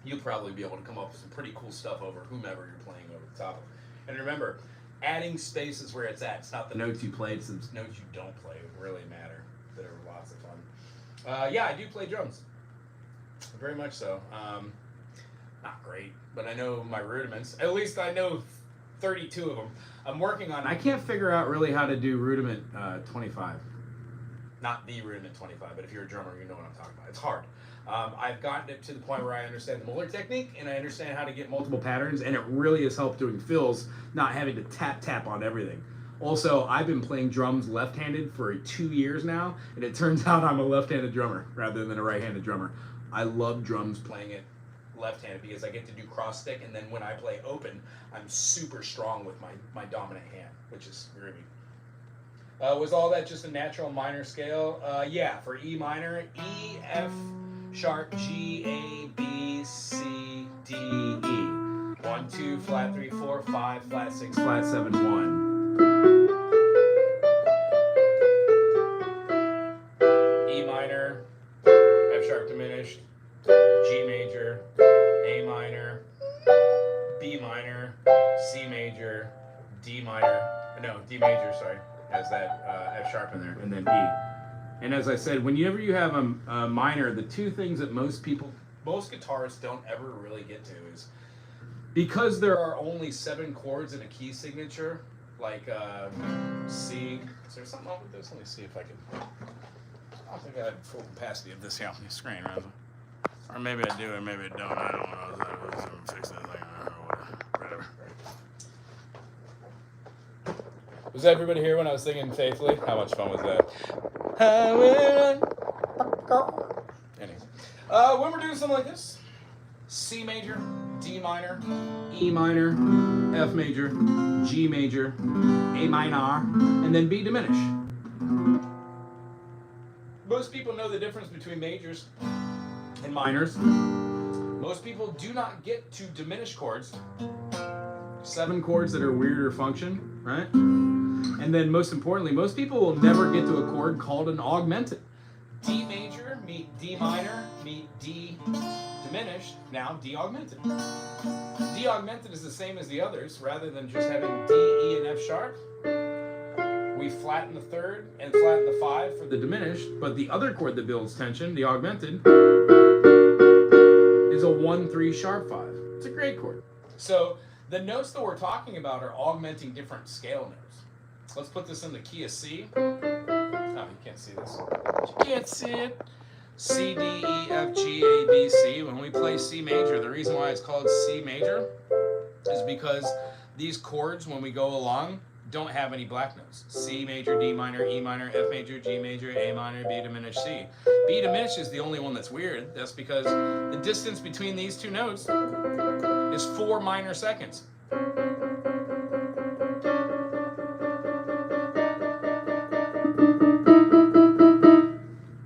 you'll probably be able to come up with some pretty cool stuff over whomever you're playing over the top of. And remember, adding space is where it's at. It's not the notes you play, it's the notes you don't play that really matter, that are lots of fun. Yeah, I do play drums. Very much so. Not great, but I know my rudiments. At least I know 32 of them. I'm working on, I can't figure out really how to do rudiment 25. Not the rudiment 25, but if you're a drummer, you know what I'm talking about. It's hard. I've gotten it to the point where I understand the Muller technique, and I understand how to get multiple patterns, and it really has helped doing fills, not having to tap on everything. Also, I've been playing drums left-handed for 2 years now, and it turns out I'm a left-handed drummer rather than a right-handed drummer. I love drums playing it left-handed because I get to do cross stick, and then when I play open, I'm super strong with my dominant hand, which is groovy. Was all that just a natural minor scale? Yeah, for E minor, E, F, sharp, G, A, B, C, D, E. 1, 2, flat 3, 4, 5, flat 6, flat 7, 1. E minor, F sharp diminished, G major, A minor, B minor, C major, D minor, no, D major, sorry, has that F sharp in there, and then E. And as I said, whenever you have a minor, the two things that most guitarists don't ever really get to is, because there are only 7 chords in a key signature, like C. Is there something wrong with this? Let me see if I can. I don't think I have full capacity of this here on the screen, right? Or maybe I do, or maybe I don't. I don't know. Let's fix that thing, or whatever. Was everybody here when I was singing Faithfully? How much fun was that? Anyways, when we're doing something like this, C major, D minor, E minor, F major, G major, A minor, and then B diminished. Most people know the difference between majors and minors. Most people do not get to diminished chords. 7 chords that are weirder function, right? And And then most importantly, most people will never get to a chord called an augmented. D major meet D minor meet D diminished, now D augmented. D augmented is the same as the others. Rather than just having D, E, and F sharp, we flatten the third and flatten the 5 for the diminished, but the other chord that builds tension, the augmented, is a 1-3 sharp 5. It's a great chord. So the notes that we're talking about are augmenting different scale notes. Let's put this in the key of C. Oh, you can't see this. You can't see it. C, D, E, F, G, A, B, C. When we play C major, the reason why it's called C major is because these chords, when we go along, don't have any black notes. C major, D minor, E minor, F major, G major, A minor, B diminished, C. B diminished is the only one that's weird. That's because the distance between these two notes is 4 minor seconds.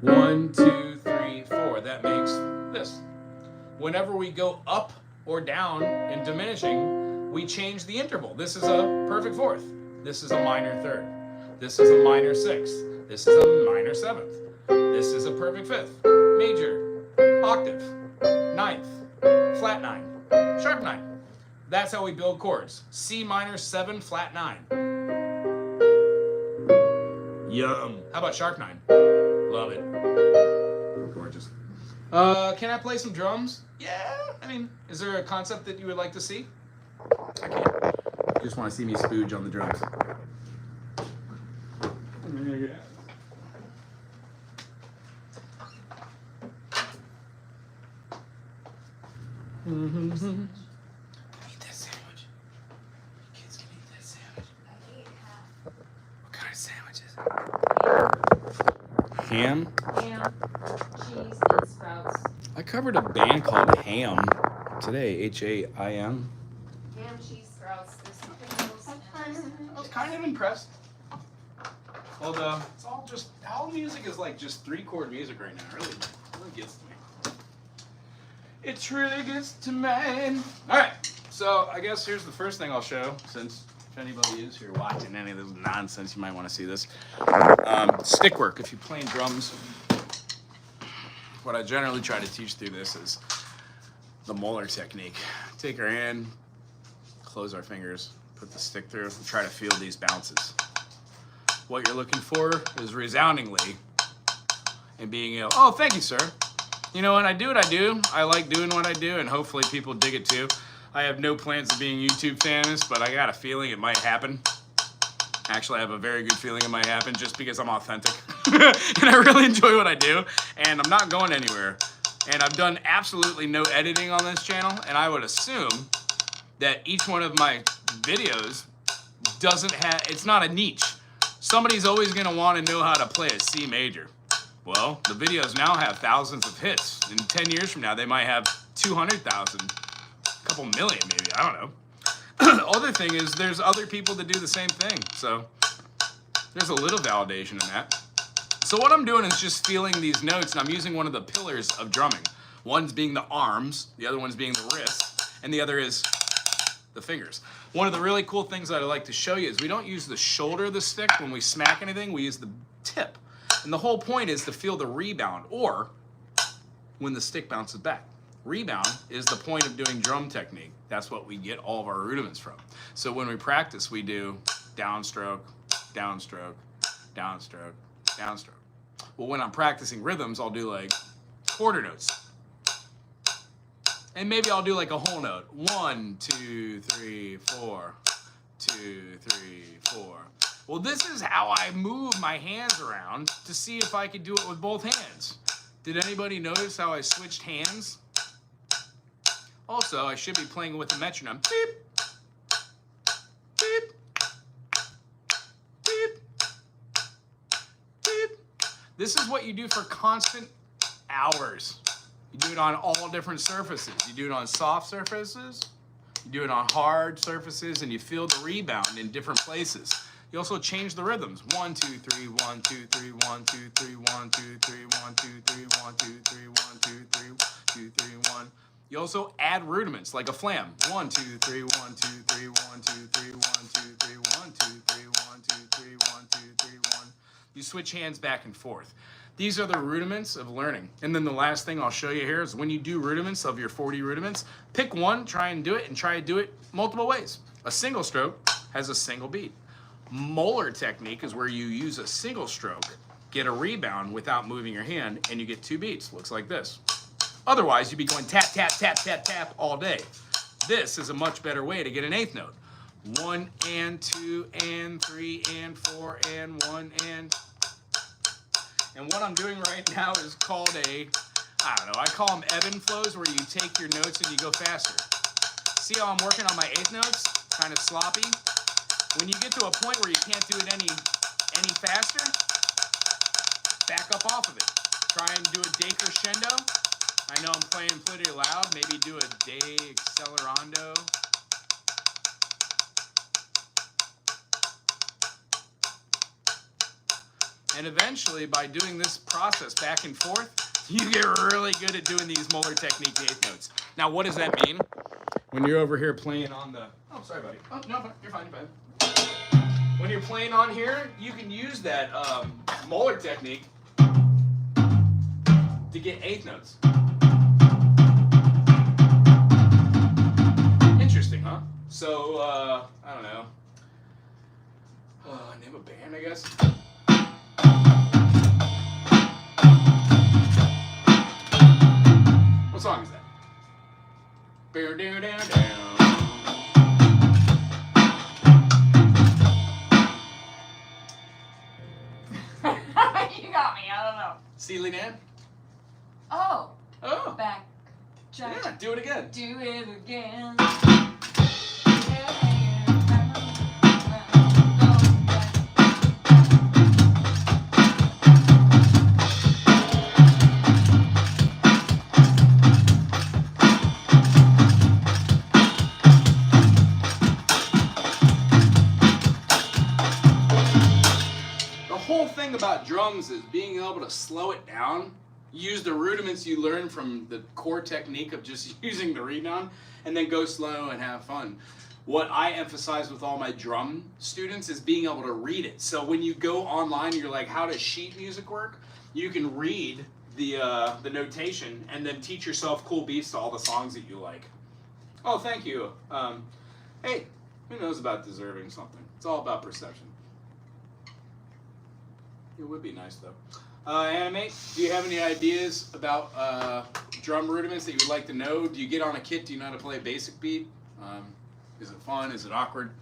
One, two, three, four. That makes this. Whenever we go up or down in diminishing, we change the interval. This is a perfect fourth. This is a minor third. This is a minor sixth. This is a minor seventh. This is a perfect fifth. Major, octave, ninth, flat 9, sharp 9. That's how we build chords. C minor 7, flat 9. Yum. How about sharp 9? Love it. Gorgeous. Can I play some drums? Yeah. I mean, is there a concept that you would like to see? I can't. You just want to see me spooge on the drums. Eat that sandwich. Kids can eat that sandwich. I ate half. What kind of sandwiches? Ham? Ham, cheese, and sprouts. I covered a band called Ham today, H-A-I-M. Ham, cheese, sprouts. There's something else. I was kind of impressed. Although it's all just, all music is like just 3-chord music right now. It really gets to me. It really gets to me. All right, so I guess here's the first thing I'll show, since if anybody is here watching any of this nonsense, you might want to see this. Stick work. If you're playing drums, what I generally try to teach through this is the molar technique. Take our hand, close our fingers, put the stick through, and try to feel these bounces. What you're looking for is resoundingly and being able, oh, thank you, sir. You know what, I do what I do. I like doing what I do, and hopefully people dig it too. I have no plans of being YouTube famous, but I got a feeling it might happen. Actually, I have a very good feeling it might happen just because I'm authentic. And I really enjoy what I do, and I'm not going anywhere. And I've done absolutely no editing on this channel, and I would assume that each one of my videos doesn't have, it's not a niche. Somebody's always gonna wanna know how to play a C major. Well, the videos now have thousands of hits. In 10 years from now, they might have 200,000, a couple million maybe, I don't know. The other thing is there's other people that do the same thing. So there's a little validation in that. So what I'm doing is just feeling these notes, and I'm using one of the pillars of drumming. One's being the arms, the other one's being the wrists, and the other is the fingers. One of the really cool things that I like to show you is we don't use the shoulder of the stick when we smack anything, we use the tip. And the whole point is to feel the rebound, or when the stick bounces back. Rebound is the point of doing drum technique. That's what we get all of our rudiments from. So when we practice, we do downstroke, downstroke, downstroke, downstroke. Well, when I'm practicing rhythms, I'll do like quarter notes. And maybe I'll do like a whole note. 1, 2, 3, 4, 2, 3, 4. Well, this is how I move my hands around to see if I could do it with both hands. Did anybody notice how I switched hands? Also, I should be playing with the metronome. Beep, beep, beep, beep. This is what you do for constant hours. You do it on all different surfaces. You do it on soft surfaces, you do it on hard surfaces, and you feel the rebound in different places. You also change the rhythms. 1, 2, 3, 1, 2, 3, 1, 2, 3, 1, 2, 3, 1, 2, 3, 1, 2, 3, 1, 2, 3, 2, 3, 1. You also add rudiments like a flam. 1, 2, 3, 1, 2, 3, 1, 2, 3, 1, 2, 3, 1, 2, 3, 1, 2, 3, You switch hands back and forth. These are the rudiments of learning. And then the last thing I'll show you here is when you do rudiments of your 40 rudiments, pick one, try and do it, and try to do it multiple ways. A single stroke has a single beat. Molar technique is where you use a single stroke, get a rebound without moving your hand, and you get 2 beats. Looks like this. Otherwise, you'd be going tap, tap, tap, tap, tap all day. This is a much better way to get an 8th note. 1 and 2 and 3 and 4 and 1 and... And what I'm doing right now is called I don't know, I call them ebb and flows, where you take your notes and you go faster. See how I'm working on my 8th notes? Kind of sloppy. When you get to a point where you can't do it any faster, back up off of it. Try and do a day crescendo. I know I'm playing pretty loud. Maybe do a day accelerando. And eventually, by doing this process back and forth, you get really good at doing these molar technique 8th notes. Now, what does that mean? When you're over here playing on the... Oh, sorry, buddy. Oh, no, you're fine, you're fine. When you're playing on here, you can use that molar technique to get 8th notes. Interesting, huh? So, I don't know. Name a band, I guess. What song is that? Bear down down down. You got me. I don't know. Steely Dan? Oh. Oh. Back. Jack. Yeah, do it again. Do it again. About drums is being able to slow it down, use the rudiments you learn from the core technique of just using the rebound, and then go slow and have fun. What I emphasize with all my drum students is being able to read it. So when you go online, you're like, how does sheet music work? You can read the notation and then teach yourself cool beats to all the songs that you like. Oh, thank you. Hey, who knows about deserving something? It's all about perception. It would be nice though. Animate, do you have any ideas about drum rudiments that you would like to know? Do you get on a kit? Do you know how to play a basic beat? Is it fun? Is it awkward?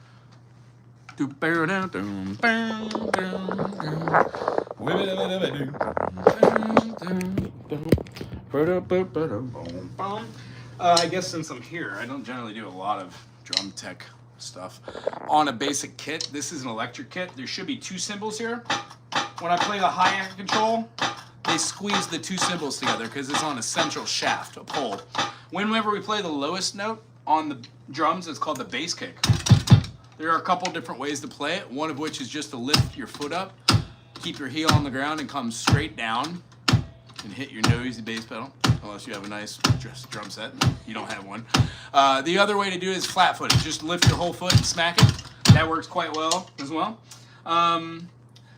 I guess since I'm here, I don't generally do a lot of drum tech stuff. On a basic kit, this is an electric kit. There should be 2 cymbals here. When I play the hi-hat control, they squeeze the 2 cymbals together because it's on a central shaft, a pole. Whenever we play the lowest note on the drums, it's called the bass kick. There are a couple different ways to play it, one of which is just to lift your foot up, keep your heel on the ground, and come straight down and hit your noisy bass pedal, unless you have a nice drum set. You don't have one. The other way to do it is flat-footed. Just lift your whole foot and smack it. That works quite well as well.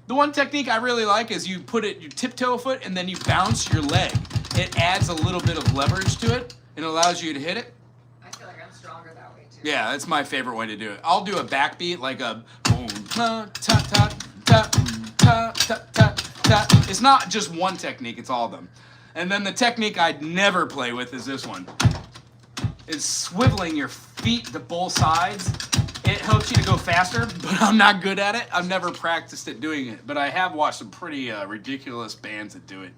The one technique I really like is you tiptoe a foot and then you bounce your leg. It adds a little bit of leverage to it and allows you to hit it. I feel like I'm stronger that way too. Yeah, that's my favorite way to do it. I'll do a backbeat like a boom, ta ta ta ta ta ta ta ta. It's not just one technique, it's all of them. And then the technique I'd never play with is this one. It's swiveling your feet to both sides. It helps you to go faster, but I'm not good at it. I've never practiced at doing it, but I have watched some pretty ridiculous bands that do it.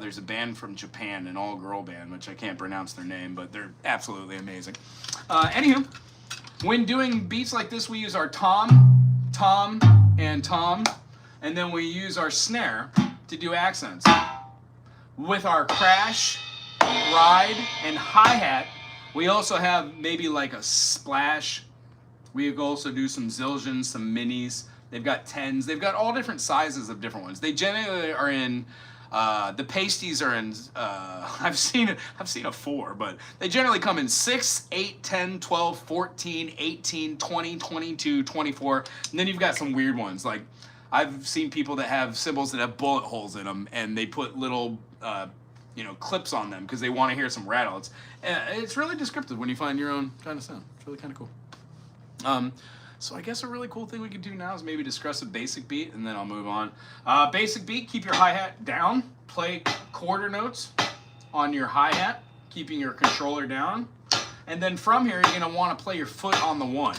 There's a band from Japan, an all-girl band, which I can't pronounce their name, but they're absolutely amazing. Anywho, when doing beats like this, we use our tom, tom, and tom, and then we use our snare to do accents. With our crash, ride, and hi-hat, we also have maybe like a splash. We also do some zildjians, some minis. They've got 10s. They've got all different sizes of different ones. They generally are in, the pasties are in, I've seen a 4, but they generally come in 6, 8, 10, 12, 14, 18, 20, 22, 24. And then you've got some weird ones. Like, I've seen people that have cymbals that have bullet holes in them, and they put little, clips on them because they want to hear some rattle. It's really descriptive when you find your own kind of sound. It's really kind of cool. So I guess a really cool thing we could do now is maybe discuss a basic beat, and then I'll move on. Basic beat, keep your hi-hat down. Play quarter notes on your hi-hat, keeping your controller down. And then from here, you're going to want to play your foot on the 1.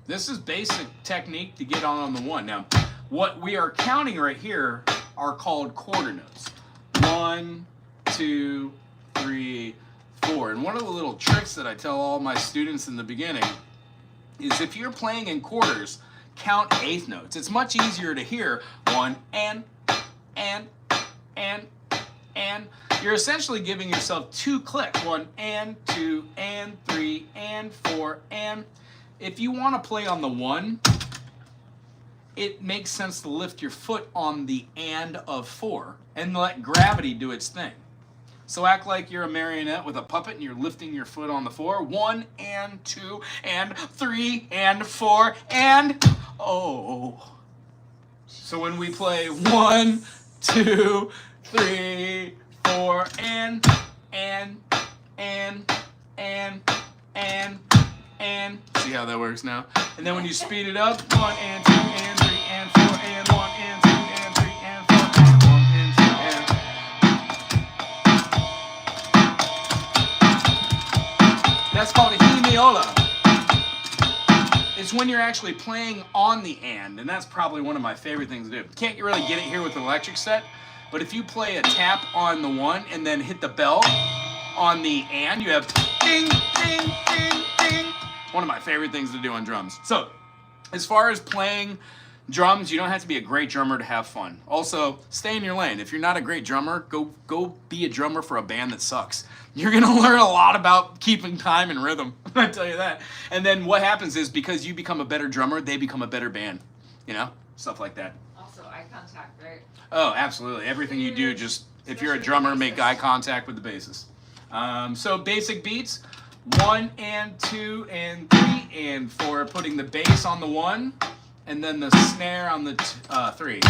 This is basic technique to get on the 1. Now, what we are counting right here are called quarter notes. 1, 2, 3, 4. And one of the little tricks that I tell all my students in the beginning is if you're playing in quarters, count eighth notes. It's much easier to hear 1 and. You're essentially giving yourself 2 clicks. 1 and 2 and 3 and 4 and. If you want to play on the 1, it makes sense to lift your foot on the and of 4 and let gravity do its thing. So act like you're a marionette with a puppet and you're lifting your foot on the 4. 1 and 2 and 3 and 4 and oh. So when we play 1, 2, 3, 4 and see how that works now? And then when you speed it up, 1 and 2 and 3 and 4 and 1 and 2 and 3 and 4 and 1 and 2 and. That's called a hemiola. It's when you're actually playing on the and that's probably one of my favorite things to do. Can't really get it here with an electric set, but if you play a tap on the 1 and then hit the bell on the and, you have ding, ding, ding, ding. One of my favorite things to do on drums. So, as far as playing drums, you don't have to be a great drummer to have fun. Also, stay in your lane. If you're not a great drummer, go be a drummer for a band that sucks. You're gonna learn a lot about keeping time and rhythm. I tell you that. And then what happens is because you become a better drummer, they become a better band. You know, stuff like that. Also, eye contact, right? Oh, absolutely. Everything you do, just if you're a drummer, make eye contact with the bassist. So basic beats. 1 and 2 and 3 and 4, putting the bass on the 1 and then the snare on the 3.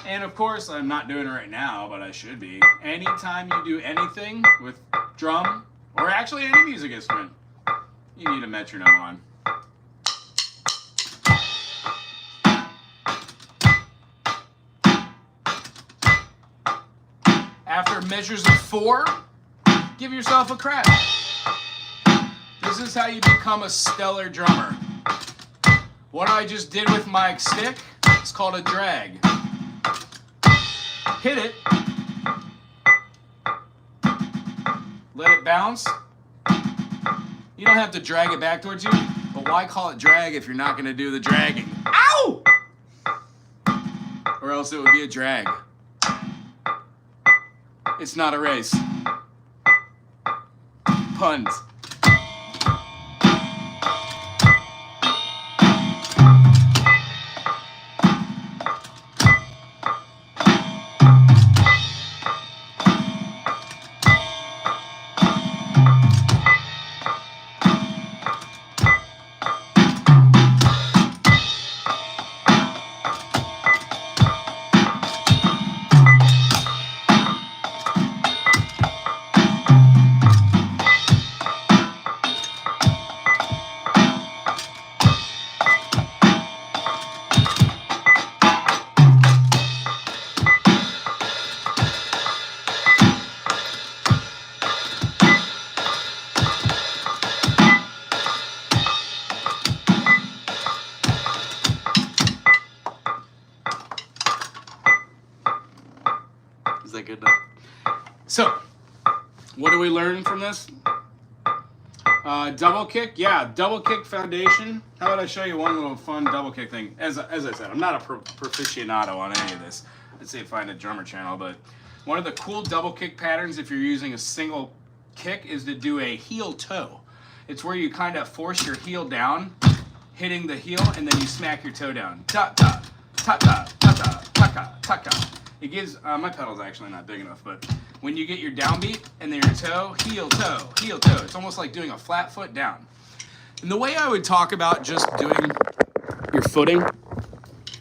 And of course, I'm not doing it right now, but I should be. Anytime you do anything with drum or actually any music instrument, you need a metronome on. After measures of 4, give yourself a crack. This is how you become a stellar drummer. What I just did with my stick is called a drag. Hit it. Let it bounce. You don't have to drag it back towards you, but why call it drag if you're not going to do the dragging? Ow! Or else it would be a drag. It's not a race. Puns. Is that good enough? So, what do we learn from this? Double kick, yeah, double kick foundation. How about I show you one little fun double kick thing? As I said, I'm not a proficicionado on any of this. I'd say find a drummer channel, but one of the cool double kick patterns if you're using a single kick is to do a heel toe. It's where you kind of force your heel down, hitting the heel, and then you smack your toe down. Ta-ta, ta-ta, ta-ta, ta-ta, ta-ta. It gives, my pedal's actually not big enough, but when you get your downbeat and then your toe, heel, toe, it's almost like doing a flat foot down. And the way I would talk about just doing your footing,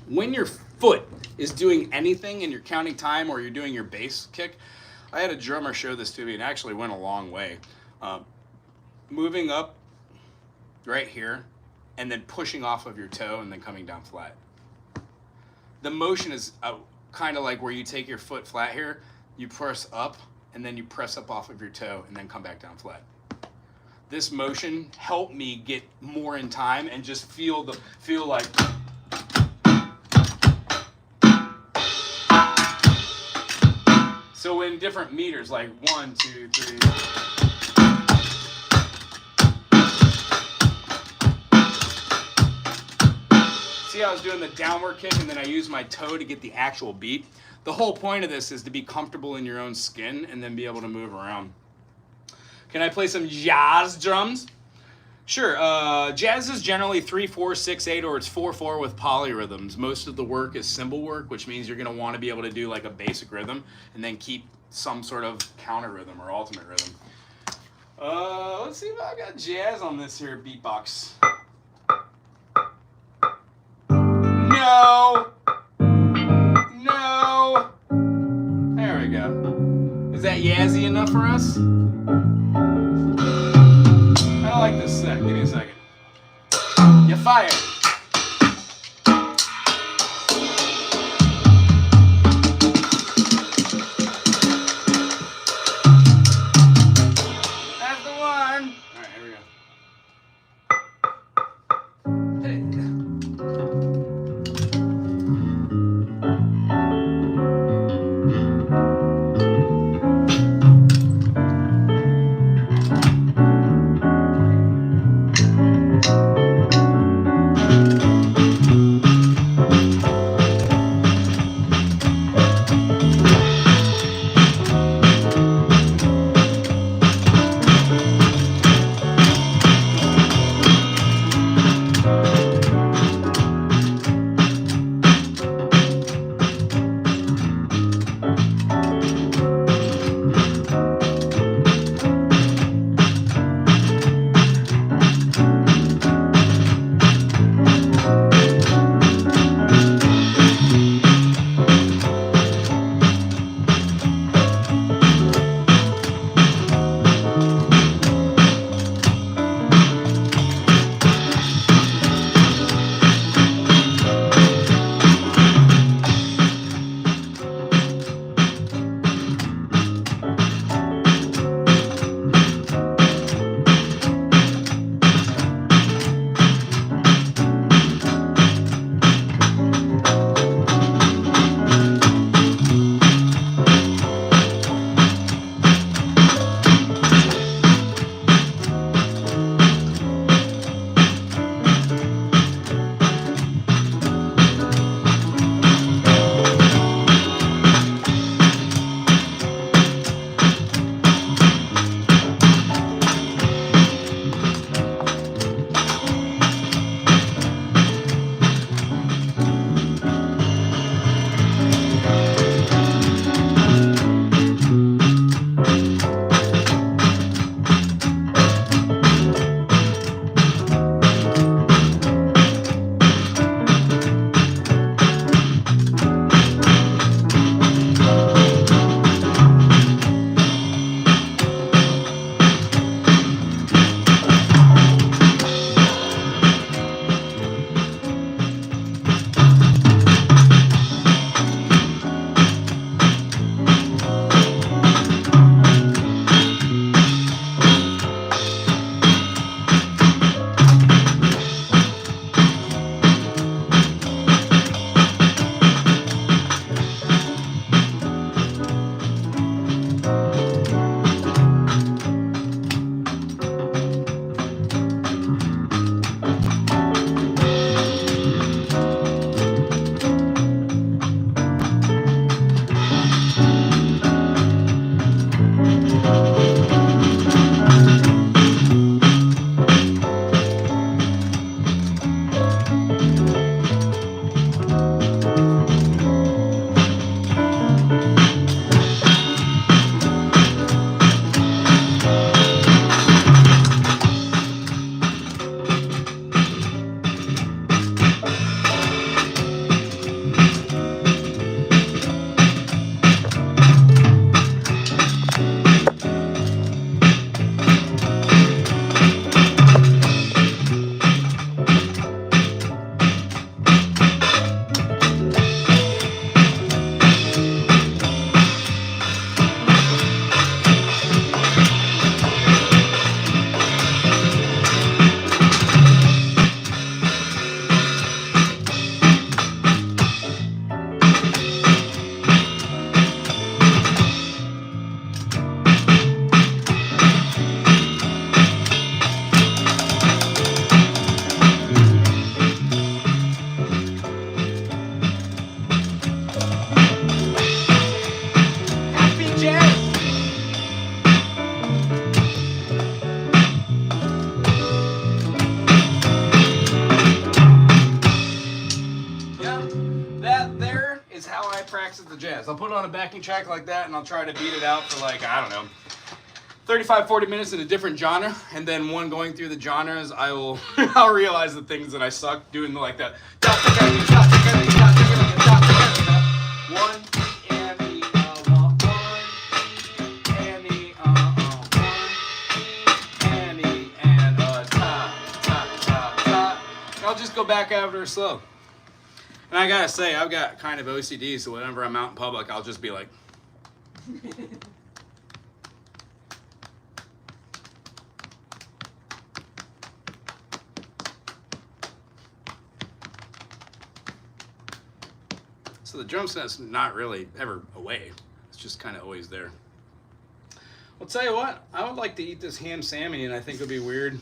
when your foot is doing anything and you're counting time or you're doing your bass kick, I had a drummer show this to me and it actually went a long way. Moving up right here and then pushing off of your toe and then coming down flat. The motion is kind of like where you take your foot flat here, you press up and then you press up off of your toe and then come back down flat. This motion helped me get more in time and just feel like so in different meters, like 1, 2, 3. See how I was doing the downward kick and then I used my toe to get the actual beat? The whole point of this is to be comfortable in your own skin and then be able to move around. Can I play some jazz drums? Sure. Jazz is generally 3/4, 6/8, or it's 4/4 with polyrhythms. Most of the work is cymbal work, which means you're going to want to be able to do like a basic rhythm and then keep some sort of counter rhythm or ultimate rhythm. Let's see if I got jazz on this here beatbox. No. No. There we go. Is that jazzy enough for us? I don't like this set. Give me a second. You're fired. That's the one. All right, here we go. Hey. is the jazz. I'll put it on a backing track like that, and I'll try to beat it out for like, I don't know, 35, 40 minutes in a different genre, and then one going through the genres, I'll realize the things that I suck doing like that. One and the one and the and the and ta ta ta ta. I'll just go back after slow. And I gotta say, I've got kind of OCD, so whenever I'm out in public, I'll just be like. So the drum set's not really ever away. It's just kind of always there. I'll tell you what, I would like to eat this ham Sammy, and I think it would be weird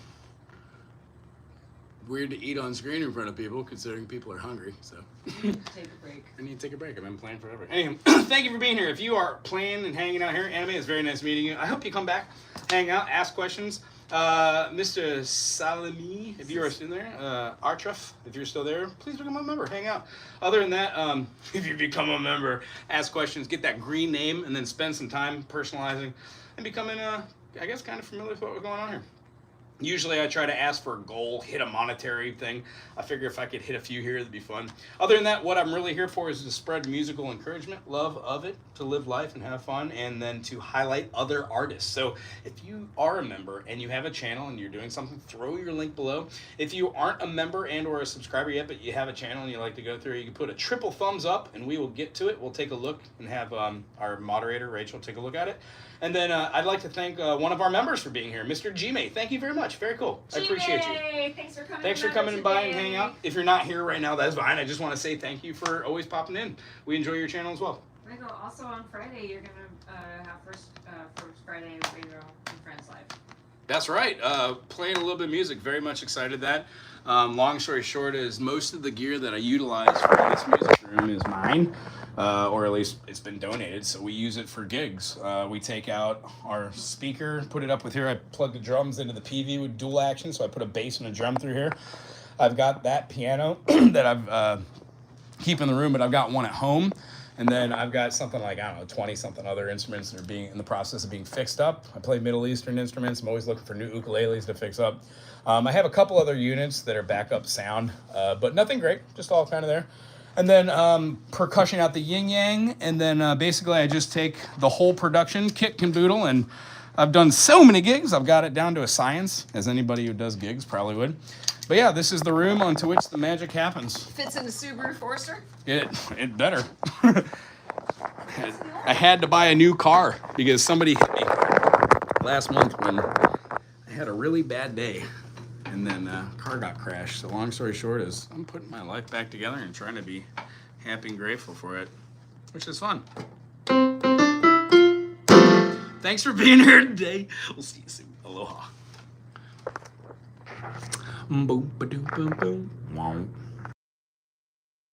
to eat on screen in front of people, considering people are hungry. So Take a break. I need to take a break. I've been playing forever. Anyway, thank you for being here. If you are playing and hanging out here, Anime, it's very nice meeting you. I hope you come back, hang out, ask questions. Mr. Salami, if you are still there, Artruf, if you're still there, please become a member, hang out. Other than that, if you become a member, ask questions, get that green name, and then spend some time personalizing and becoming, I guess, kind of familiar with what's going on here. Usually I try to ask for a goal, hit a monetary thing. I figure if I could hit a few here, it'd be fun. Other than that, what I'm really here for is to spread musical encouragement, love of it, to live life and have fun, and then to highlight other artists. So if you are a member and you have a channel and you're doing something, throw your link below. If you aren't a member and or a subscriber yet, but you have a channel and you like to go through, you can put a triple thumbs up and we will get to it. We'll take a look and have our moderator, Rachel, take a look at it. And then I'd like to thank one of our members for being here, Mr. G-May. Thank you very much. Very cool. I appreciate you. Thanks for coming. Thanks for coming by and hanging out. If you're not here right now, that's fine. I just want to say thank you for always popping in. We enjoy your channel as well. Wago, also on Friday, you're gonna have first Friday Wago and Friends Live. That's right. Playing a little bit of music. Very much excited that. Long story short is most of the gear that I utilize for this music room is mine. Or at least it's been donated, so we use it for gigs. We take out our speaker, put it up with here. I plug the drums into the PV with dual action, so I put a bass and a drum through here. I've got that piano that I've keep in the room, but I've got one at home. And then I've got something like, I don't know, 20-something other instruments that are being in the process of being fixed up. I play Middle Eastern instruments. I'm always looking for new ukuleles to fix up. I have a couple other units that are backup sound, but nothing great, just all kind of there. And then percussion out the yin-yang, and then basically I just take the whole production, kit caboodle, and I've done so many gigs, I've got it down to a science, as anybody who does gigs probably would. But yeah, this is the room onto which the magic happens. Fits in the Subaru Forester? It better. I had to buy a new car because somebody hit me last month when I had a really bad day. And then car got crashed. So long story short is I'm putting my life back together and trying to be happy and grateful for it, which is fun. Thanks for being here today. We'll see you soon. Aloha. Boom, ba-doom, boom, boom.